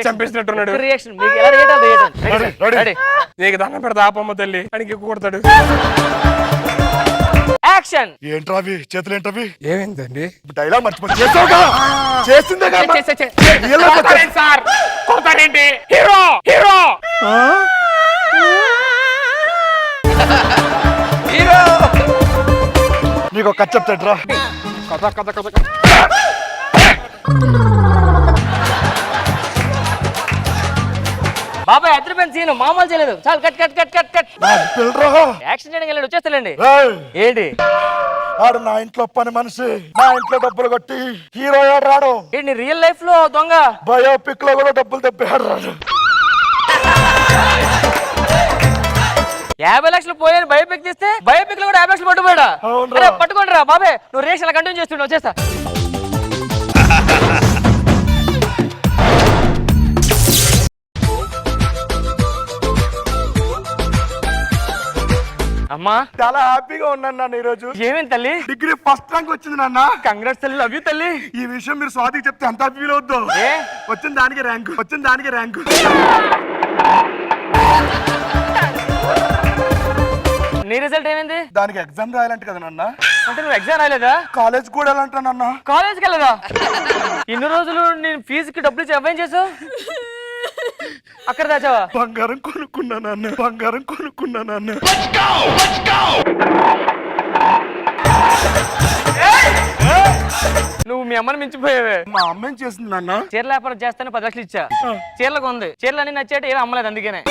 చంపేసినట్టున్నాడు. రియాక్షన్ మీకు ఎలా రియాక్ట్. నీకు దండం పెడతా ఆపమ్మ తల్లి అని ఎక్కువ కొడతాడు. యాక్షన్. ఏంట్రా అవి చేతులు ఏంటవి? ఏమైందండి? డైలాగ్ మర్చిపోయి చేసావుగా చేసిందే కదా Real life వచ్చేసి- సార్ కొడతాడేంటి? హీరో హీరో హీరో నీకు ఒక కథ చెప్తాడ్రా. కథ కథ కథ బాబాయ్ అదిరిపోయిన సీన్ మామూలు చేయలేదు. చాలు cut cut cut cut cut. నాకు పిల్లరా యాక్షన్ చేయడానికి వెళ్ళాడు, వచ్చేస్తాడండి. ఏయ్, ఏంటి ఆడు నా ఇంట్లో పని మనిషి, నా ఇంట్లో డబ్బులు కొట్టి హీరో రాడు. ఏంటి రియల్ లైఫ్ లో దొంగ? బయోపిక్ లో కూడా డబ్బులు తెప్పాడు రాడు. 50 లక్షలు పోయాను బయోపిక్ తీస్తే బయోపిక్ లో కూడా 50 లక్షలు పట్టుపోయాడా? అవునురా. అరే పట్టుకోండి రా బాబాయ్, నువ్వు రేషన్ అలా కంటిన్యూ చేస్తుండే, వచ్చేస్తా. అమ్మా చాలా హ్యాపీగా ఉన్నాను నాన్న ఈ రోజు. ఏమేం తల్లి? డిగ్రీ ఫస్ట్ ర్యాంక్ వచ్చింది నాన్న. కంగ్రాట్స్ తల్లి, లవ్ యూ తల్లి. ఈ విషయం మీరు స్వాతికి చెప్తే ఎంత ఫీల్ అవుద్దో. ఏ వచ్చిన దానికి ర్యాంకు. నీ రిజల్ట్ ఏమైంది? దానికి ఎగ్జామ్ రాయాలంట కదా నాన్న. అంటే నువ్వు ఎగ్జామ్ రాయలేదా? కాలేజ్ కూడా వెళ్ళాలంట నాన్న. కాలేజ్కి వెళ్ళదా? ఇన్ని రోజులు నేను ఫీజుకి డబ్బులు ఇచ్చి ఏం చేసావు? అక్కడ దాచావా? బంగారం కొనుక్కున్నా నాన్న. నువ్వు మీ అమ్మని మించిపోయావే. మా అమ్మ ఏం చేసింది నాన్న? చీరల వ్యాపారం చేస్తానే 10 లక్షలు ఇచ్చా. చీరలకు ఉంది, చీరలు అన్ని నచ్చేట ఏమీ అమ్మలేదు, అందుకనే.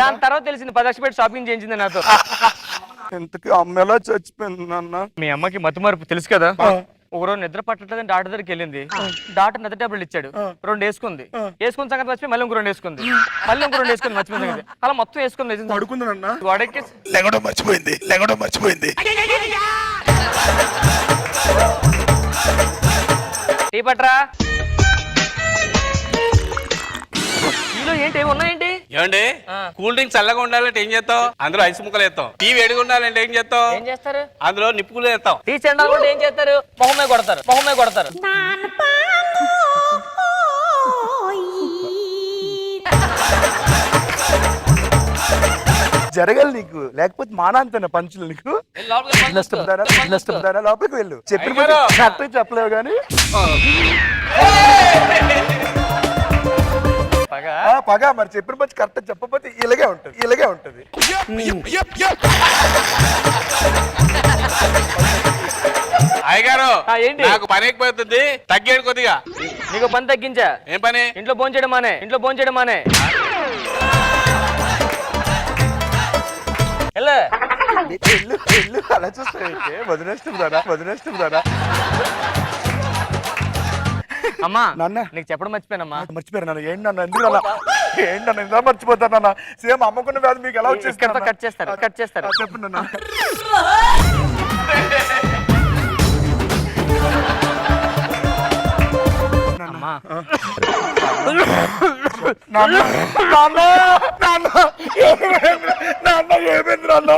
దాని తర్వాత తెలిసింది 10 లక్షలు పెట్టి షాపింగ్ చేయించింది నాతో. ఇంతకీ అమ్మ ఎలా చచ్చిపోయింది నాన్న? మీ అమ్మకి మతి మార్పు తెలుసు కదా. ఒకరోజు నిద్ర పట్టట్లేదని డాక్టర్ దగ్గరికి వెళ్ళింది. డాక్టర్ నిద్ర టాబ్లెట్ ఇచ్చాడు, 2 వేసుకుంది. వేసుకున్న సంగతి మర్చిపోయి మళ్ళీ ఇంకో 2 వేసుకుంది. మళ్ళీ ఇంకో 2 వేసుకుంది, మర్చిపోయింది సంగతి. అలా మొత్తం వేసుకుంది. పడుకుంది నాన్న. గోడకి లెగడం మర్చిపోయింది. టీ పట్రా. ఈలో ఏంటి, ఏమి ఉన్నాయేంటి? ఏమండి కూల్ డ్రింక్స్ చల్లగా ఉండాలంటే ఏం చేస్తావు? అందులో ఐస్ ముక్కలు వేస్తాం. టీ వేడిగా ఉండాలంటే ఏం చేస్తావు? ఏం చేస్తారు? అందులో నిప్పులు వేస్తాం. టీ చెండాలంటే ఏం చేస్తారు? మొహమే కొడతారు. జరగాలి నీకు, లేకపోతే మానాంతన పంచులు నీకు. నష్టం లోపలికి వెళ్ళు. చెప్పిన కరెక్ట్ చెప్పలేవు కానీ పగ మరి చెప్పిన పచ్చి కరెక్ట్ చెప్పకపోతే ఇలాగే ఉంటది. అయ్యగారు ఏంటి? నాకు పని ఎక్కువైతుంది, తగ్గేది కొద్దిగా. నీకు పని తగ్గించా. ఏం పని? ఇంట్లో భోంచేయడం మానే. వెళ్ళు అలా చూస్తానంటే వదిలేస్తుందా. అమ్మా నాన్న నీకు చెప్పడం మర్చిపోయానమ్మా. మర్చిపోయారు నాన్న. ఏంటన్నా ఇందా మర్చిపోతానన్నా. సేమ్ అమ్మకున్న వ్యాధి మీకు ఎలా వచ్చేసి కట్ చేస్తారు. చెప్పండి నాన్న. అమ్మా ఏమైంది నాన్న?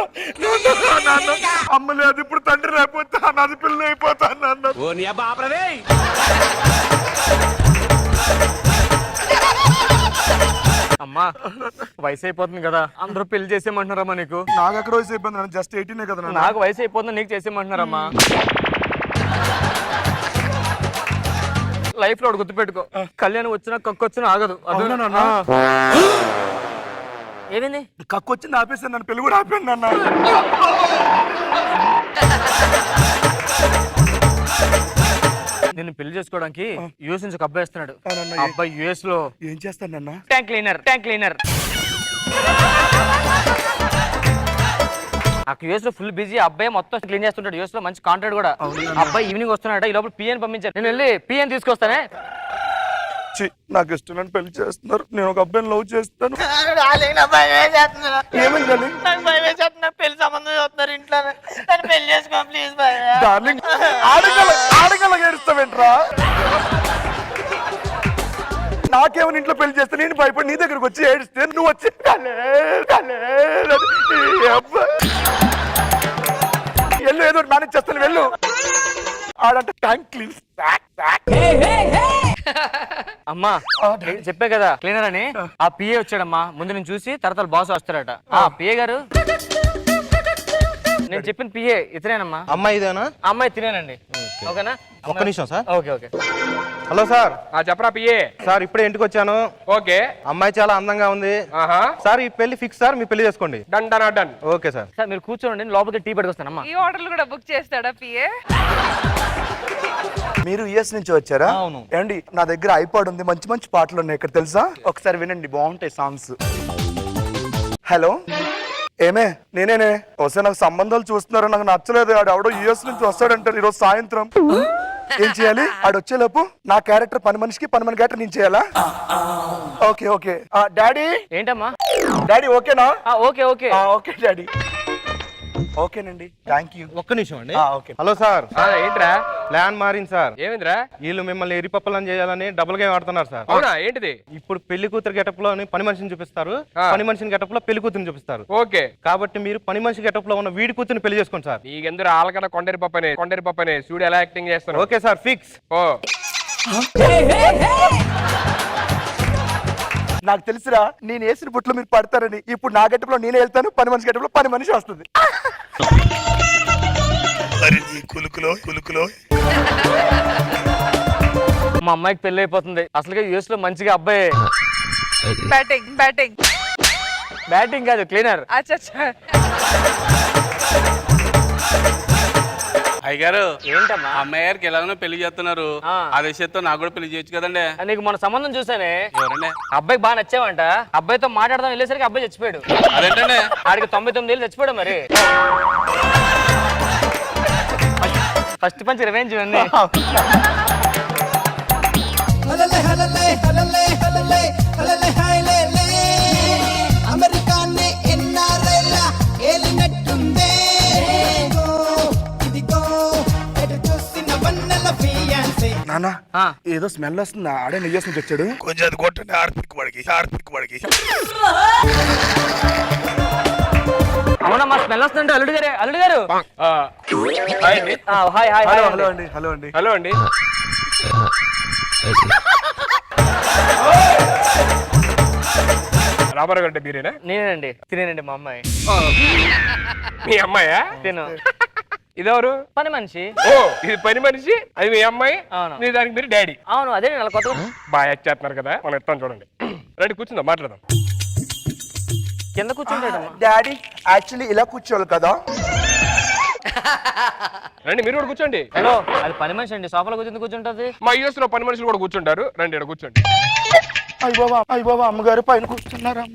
అమ్మ లేదు, ఇప్పుడు తండ్రి లేకపోతే అన్నది పిల్లలు అయిపోతాను నాన్న. అమ్మా వయసు అయిపోతుంది కదా, అందరూ పెళ్లి చేసేయమంటున్నారమ్మా నీకు. నాకు ఎక్కడ వయసు అయిపోయింది? జస్ట్ 18 కదా నాన్న. నాకు వయసు అయిపోతుంది, నీకు చేసేయమంటున్నారమ్మా. లైఫ్ లో గుర్తుపెట్టుకో, కళ్యాణం వచ్చినా కక్కొచ్చినా ఆగదు. ఏమైంది? కక్కొచ్చింది ఆపేసాను నన్ను, పెళ్లి కూడా ఆపాను నాన్న. నిన్ను పెళ్లి చేసుకోవడానికి యూఎస్ నుంచి ఒక అబ్బాయి వస్తున్నాడు. అబ్బాయి యూఎస్ లో ఏం చేస్తానన్నా? Tank cleaner. ఆ యూఎస్ లో ఫుల్ బిజీ. అబ్బాయి మొత్తం క్లీన్ చేస్తుంటాడు యూఎస్ లో, మంచి కాంట్రాక్ట్ కూడా. అబ్బాయి ఈవినింగ్ వస్తున్నాడు, ఈ లోపల పిఎన్ పంపించారు. నేను వెళ్ళి పిఎన్ తీసుకొస్తానే. నాకు ఇష్టం పెళ్లి చేస్తున్నారు, నేను ఒక అబ్బాయిని లవ్ చేస్తాను. పెళ్లి సంబంధం చూస్తున్నారు ఇంట్లో, పెళ్లి చేసుకో ప్లీజ్. డార్లింగ్ ఆడగల ఏడుస్తావేంట్రా? నాకేమైనా ఇంట్లో పెళ్లి చేస్తే నేను భయపడి నీ దగ్గరకు వచ్చి ఏడిస్తే నువ్వు వచ్చి వెళ్ళు, ఏదో మేనేజ్ చేస్తాను, వెళ్ళు. ఆడంటే ట్యాంక్ క్లీన్. అమ్మా చెప్పే కదా క్లీనర్ అని. ఆ పిఏ వచ్చాడమ్మా, ముందు నేను చూసి తర్వాత బాస్ వస్తారట. ఆ పిఏ గారు, నేను చెప్పిన పిఏ ఇతనేనమ్మా. అమ్మాయి ఇదేనా? అమ్మాయి తినేనండి. ఓకేనా? ఒక్క నిమిషం sir. Okay okay. Hello sir. చెప్పరా పిఏ. సార్ ఇప్పుడే ఇంటికి వచ్చాను. ఓకే. అమ్మాయి చాలా అందంగా ఉంది. సార్ ఈ పెళ్లి ఫిక్స్ సార్, మీ పెళ్లి చేసుకోండి. Done done done. Okay sir. Sir మీరు కూర్చోండి, లోపలికి టీ పెట్టుకొస్తానమ్మా. ఈ ఆర్డర్లు కూడా బుక్ చేస్తాడా పిఏ? మీరు యుఎస్ నుంచి వచ్చారా? అవును. ఏమండి, నా దగ్గర ఐపాడ్ ఉంది, మంచి మంచి పాటలు ఉన్నాయి ఇక్కడ, తెలుసా? ఒకసారి వినండి, బాగుంటాయి సాంగ్స్. హలో, ఏమే నేనేనే వస్తే నాకు సంబంధాలు చూస్తున్నారు, నాకు నచ్చలేదు. ఆడు ఎవడో యుఎస్ నుంచి వస్తాడంటారు ఈరోజు సాయంత్రం. ఏం చేయాలి? ఆడు వచ్చేలోపు నా క్యారెక్టర్ పని మనిషికి, పని మని క్యారెక్టర్ నేను చేయాలా? Okay okay. డాడీ. ఏంటమ్మా? డాడీ ఓకేనా? Okay okay. Okay daddy. ఓకేనండి, థ్యాంక్ యూ. ఒక్క నిమిషం అండి. ఓకే. Hello sir. ఏంట్రా ప్లాన్ మారింది సార్. ఏమైందిరా? వీళ్ళు మిమ్మల్ని ఎరిపప్పలని చేయాలని డబుల్ గేమ్ ఆడుతున్నారు సార్. అవునా? ఏంటిది? ఇప్పుడు పెళ్లి కూతురు గెటప్ లో పని మనిషిని చూపిస్తారు, పని మనిషిని గెటప్ లో పెళ్లి కూతురుని చూపిస్తారు. ఓకే. కాబట్టి మీరు పని మనిషి గెటప్ లో ఉన్న వీడి కూతురుని పెళ్లి చేసుకోండి సార్. నీకెందుకు ఆలకడ కొండరి పప్పనే చూడు ఎలా యాక్టింగ్ చేస్తాను. Okay sir, fix. ఓ నాకు తెలుసురా, నేను వేసిన పుట్లో మీరు పడతారని. ఇప్పుడు నా గెటప్లో నేనే వెళ్తాను, పని మనిషి గెటప్లో పని మనిషి వస్తుంది. మా అమ్మాయికి పెళ్లి అయిపోతుంది. అసలుగా యూఎస్ లో మంచిగా అబ్బాయి. బ్యాటింగ్ బ్యాటింగ్ బ్యాటింగ్ కాదు, క్లీనర్. అచ్చా. అయ్యగారు, ఏంటమ్మా? అమ్మాయి గారికి ఎలాగో పెళ్లి చేస్తున్నారు, ఆ విషయంతో నాకు కూడా పెళ్లి చేయొచ్చు కదండి. నీకు మన సంబంధం చూసానే, ఎవరండి? అబ్బాయికి బాగా నచ్చావంట. అబ్బాయితో మాట్లాడదాం వెళ్ళేసరికి అబ్బాయి చచ్చిపోయాడు. అదేంటండి? ఆడికి 99 ఏళ్ళు చచ్చిపోయాడు. మరి ఫస్ట్ పంచ్ రివెంజ్ ఇవన్నీ. నానా, ఏదో స్మెల్ వస్తుంది. ఆడే యుఎస్ నుంచి వచ్చాడు. కొంచెం అది కొట్టండి, ఆర్పిక్ వాడికి. అవునమ్మా, స్మెల్ వస్తుందంటే అల్లుడు గారే. అల్లుడు గారు, హాయ్ అండి. Hi hi. హలో అండి. హలో అండి. హలో అండి. రామారావు గారు మీరేనా? నేనేనండి. తినేనండి మా అమ్మాయి. మీ అమ్మాయా? తిను. ఇదెవరు? పని మనిషి. ఓ, ఇది పని మనిషి, అది మీ అమ్మాయి. అవును. నీ దానికి మీరు డాడీ. అవును, అదే నేను కొత్త బాగా యాక్ట్ చేస్తున్నారు కదా, మనం ఇస్తాం చూడండి. రండి కూర్చుందాం, మాట్లాడదాం. కింద కూర్చుంటాడమ్మా. డాడీ యాక్చువల్లీ ఇలా కూర్చోవాలి కదా. రండి మీరు కూడా కూర్చోండి. హలో, అది పని మనిషి అండి, సోఫాలో కూర్చుంటది. మా యూఎస్ లో పని మనుషులు కూడా కూర్చుంటారు. రండి ఇక్కడ కూర్చోండి. అయ్య బాబా, అమ్మగారు పైన కూర్చున్నారు.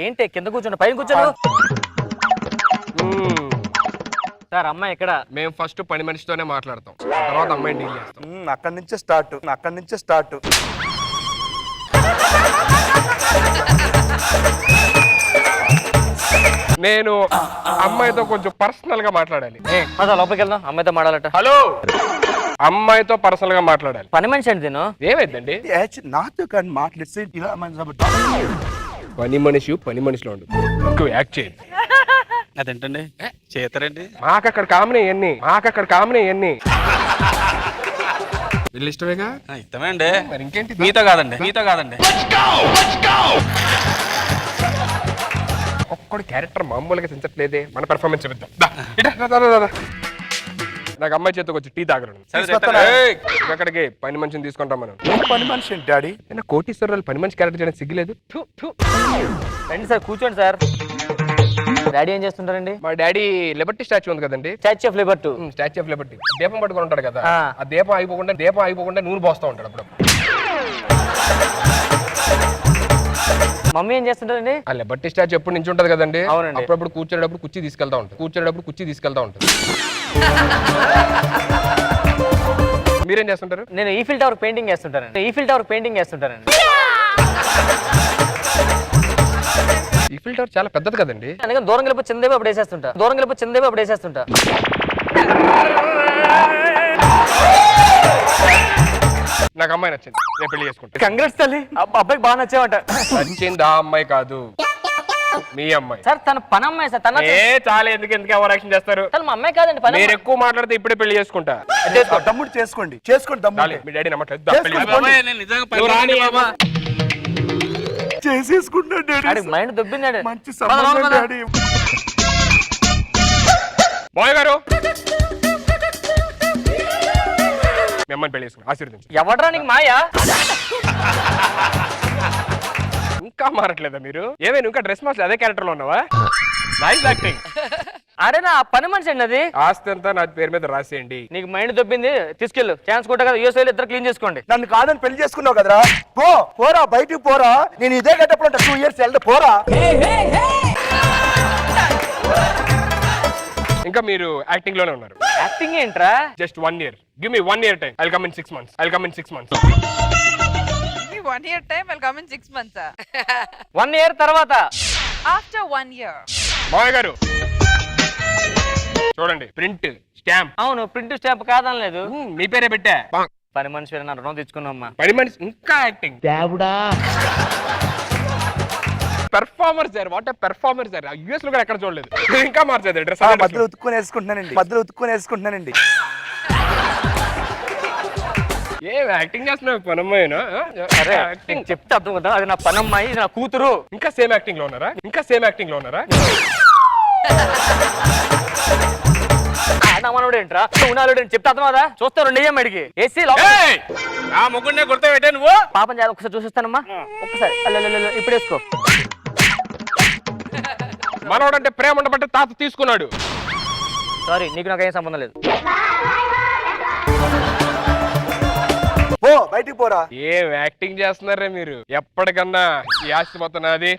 ఏంటి కింద కూర్చోండి, పైన కూర్చోను. సార్ అమ్మాయి ఇక్కడ. మేము ఫస్ట్ పని మనిషితోనే మాట్లాడతాం, తర్వాత అమ్మాయిని డీల్ చేస్తాం. అక్కడి నుంచే స్టార్ట్. నేను అమ్మాయితో కొంచెం పర్సనల్ గా మాట్లాడాలి. లోపలికి వెళ్దాం, అమ్మాయితో మాట్లాడట. హలో, అమ్మాయితో పర్సనల్ గా మాట్లాడాలి. పని మనిషి అండి తిను. ఏమైందండి? నాతో కానీ మాట్లాడితే పని మనిషిలో ఉండు, ఎక్కువ యాక్ట్ చేయండి. అదేంటండి చేస్తారండి? మాకు అక్కడ కామనే ఎన్ని వీళ్ళు ఇష్టమేగా? ఇష్టమే అండి. మరి ఇంకేంటి? మీతో కాదండి. ఒక్కడి క్యారెక్టర్ మామూలుగా తెంచట్లేదే, మన పెర్ఫార్మెన్స్ చూద్దాం. నాకు అమ్మాయి చేతికి వచ్చి టీ తాగరు. అక్కడికి పని మనిషిని తీసుకుంటాం మనం. పని మనిషి డాడీ. కోటీశ్వరాలు పని మనిషి క్యారెక్టర్ చేయడానికి సిగ్గులేదు. రండి సార్ కూర్చోండి సార్. డాడీ ఏం చేస్తుంటారండి? మా డాడీ లిబర్టీ స్టాచ్యూ ఉంది కదండి, statue of Liberty. Statue of Liberty దీపం పట్టుకొని ఉంటాడు కదా, ఆ దీపం అయిపోకుండా నూనె పోస్తూ ఉంటాడు అప్పుడు. మమ్మీ ఏం చేస్తుంటారండి? ఆ లిబర్టీ స్టాచ్యూ ఎప్పుడు నుంచి ఉంటది కదండి, అవునండి. అప్పుడప్పుడు కూర్చోేటప్పుడు కుర్చీ తీసుకెళ్తా ఉంటుంది. మీరేం చేస్తుంటారు? నేను ఈఫిల్ టవర్ పెయింటింగ్ చేస్తుంటానండి. ఈఫిల్ టవర్ చాలా పెద్దది కదండి. అందుకని దూరం గెలిపి చిందేపు అప్పుడు వేసేస్తుంటా. నాకు అమ్మాయి నచ్చింది, నేను పెళ్లి చేసుకుంటా. కంగ్రాట్స్ తల్లి, అబ్బాయికి బాగా నచ్చావంట. నచ్చిందా? అమ్మాయి కాదు, మీ అమ్మాయి. సార్ తన పని అమ్మాయి సార్, తన చాలా ఎందుకు ఎవరు యాక్షన్ చేస్తారు? తను మా అమ్మాయి కాదండి, పని మీరు ఎక్కువ మాట్లాడితే ఇప్పుడే పెళ్లి చేసుకుంటా. తమ్ముడు చేసుకోండి తమ్ముడు. మీ డాడీ నమ్మట్లేదు. బాబాయ్, నేను నిజంగా పని బాబా. చేసేసుకుంటాడు డాడీ. మైండ్ దొబ్బిందండి. మంచి సంబంధం డాడీ. బాయ్ గారు మీ అమ్మని పెళ్లి చేసుకుని ఆశీర్వదించు. ఎవడ్రా నీకు మాయా? ఇంకా మారట్లేదా మీరు? ఏమైనా ఇంకా డ్రెస్ మార్చి అదే క్యారెక్టర్ లో ఉన్నావా? Nice acting. అరే నా పని మనిషి అండి అది. ఆస్తి అంతా నా పేరు మీద రాసేయండి. నీకు మైండ్ దొబ్బింది, తీసుకెళ్ళు. ఛాన్స్ కొట్టా కదా, యూఎస్ఐలో ఇద్దరు క్లీన్ చేసుకోండి. నన్ను కాదని పెళ్లి చేసుకున్నావు కదరా, పోరా బయటికి పోరా. నేను ఇదే గట్టప్పుడు ఉంటా 2 years వెళ్తే పోరా. ఇంకా మీరు యాక్టింగ్ లోనే ఉన్నారు. యాక్టింగ్ ఏంట్రా? Just 1 year. Give me 1 year time. I'll come in 6 months. 1 year time, I'll come in 6 months. 1 year తర్వాత. After 1 year. మావయ్య గారు చూడండి, ప్రింట్ స్టాంప్. అవును, ప్రింట్ స్టాంప్ కాదనలేదు. మీ పేరే పెట్టా. పని మనిషి నా రుణం తెచ్చుకున్నామ్మా. పని మనిషి ఇంకా acting. Performer sir, what a performer sir. US లో కూడా ఎక్కడ చూడలేదు. ఇంకా మార్చేది డ్రెస్. మధ్యలో ఉతుక్కొని వేసుకుంటున్నానండి. ఏం యాక్టింగ్ చేస్తున్నావు? పనమ్మాయినా? అరే యాక్టింగ్ చెప్తే అర్థం కదా, అది నా పనమ్మాయి, ఇది నా కూతురు. ఇంకా సేమ్ యాక్టింగ్ లో ఉన్నారా? మనోడు ఏంట్రా, ఉన్నాడు చెప్తే అర్థం కదా. చూస్తా 2 AM అడిగి ఏసీ ఆ ముగ్గురినే గుర్తుపెట్టే నువ్వు. పాపం చేయాలి, ఒకసారి చూసిస్తానమ్మా. ఒక్కసారి ఇప్పుడు వేసుకో. మనోడంటే ప్రేమ ఉండబట్టే తాత తీసుకున్నాడు. సారీ, నీకు నాకు ఏం సంబంధం లేదు. బయటికి పోరా. ఏం యాక్టింగ్ చేస్తున్నారా మీరు? ఎప్పటికన్నా ఈ ఆస్తి మొత్తం నాది.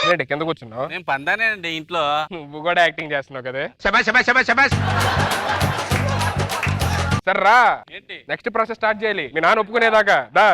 ఏంటి కింద కూర్చున్నావు? నేను పందానేనండి ఇంట్లో. నువ్వు కూడా యాక్టింగ్ చేస్తున్నావు కదా. సర్రా, ఏంటి నెక్స్ట్ ప్రాసెస్ స్టార్ట్ చేయాలి. మీ నాన్న ఒప్పుకునేదాకా దా.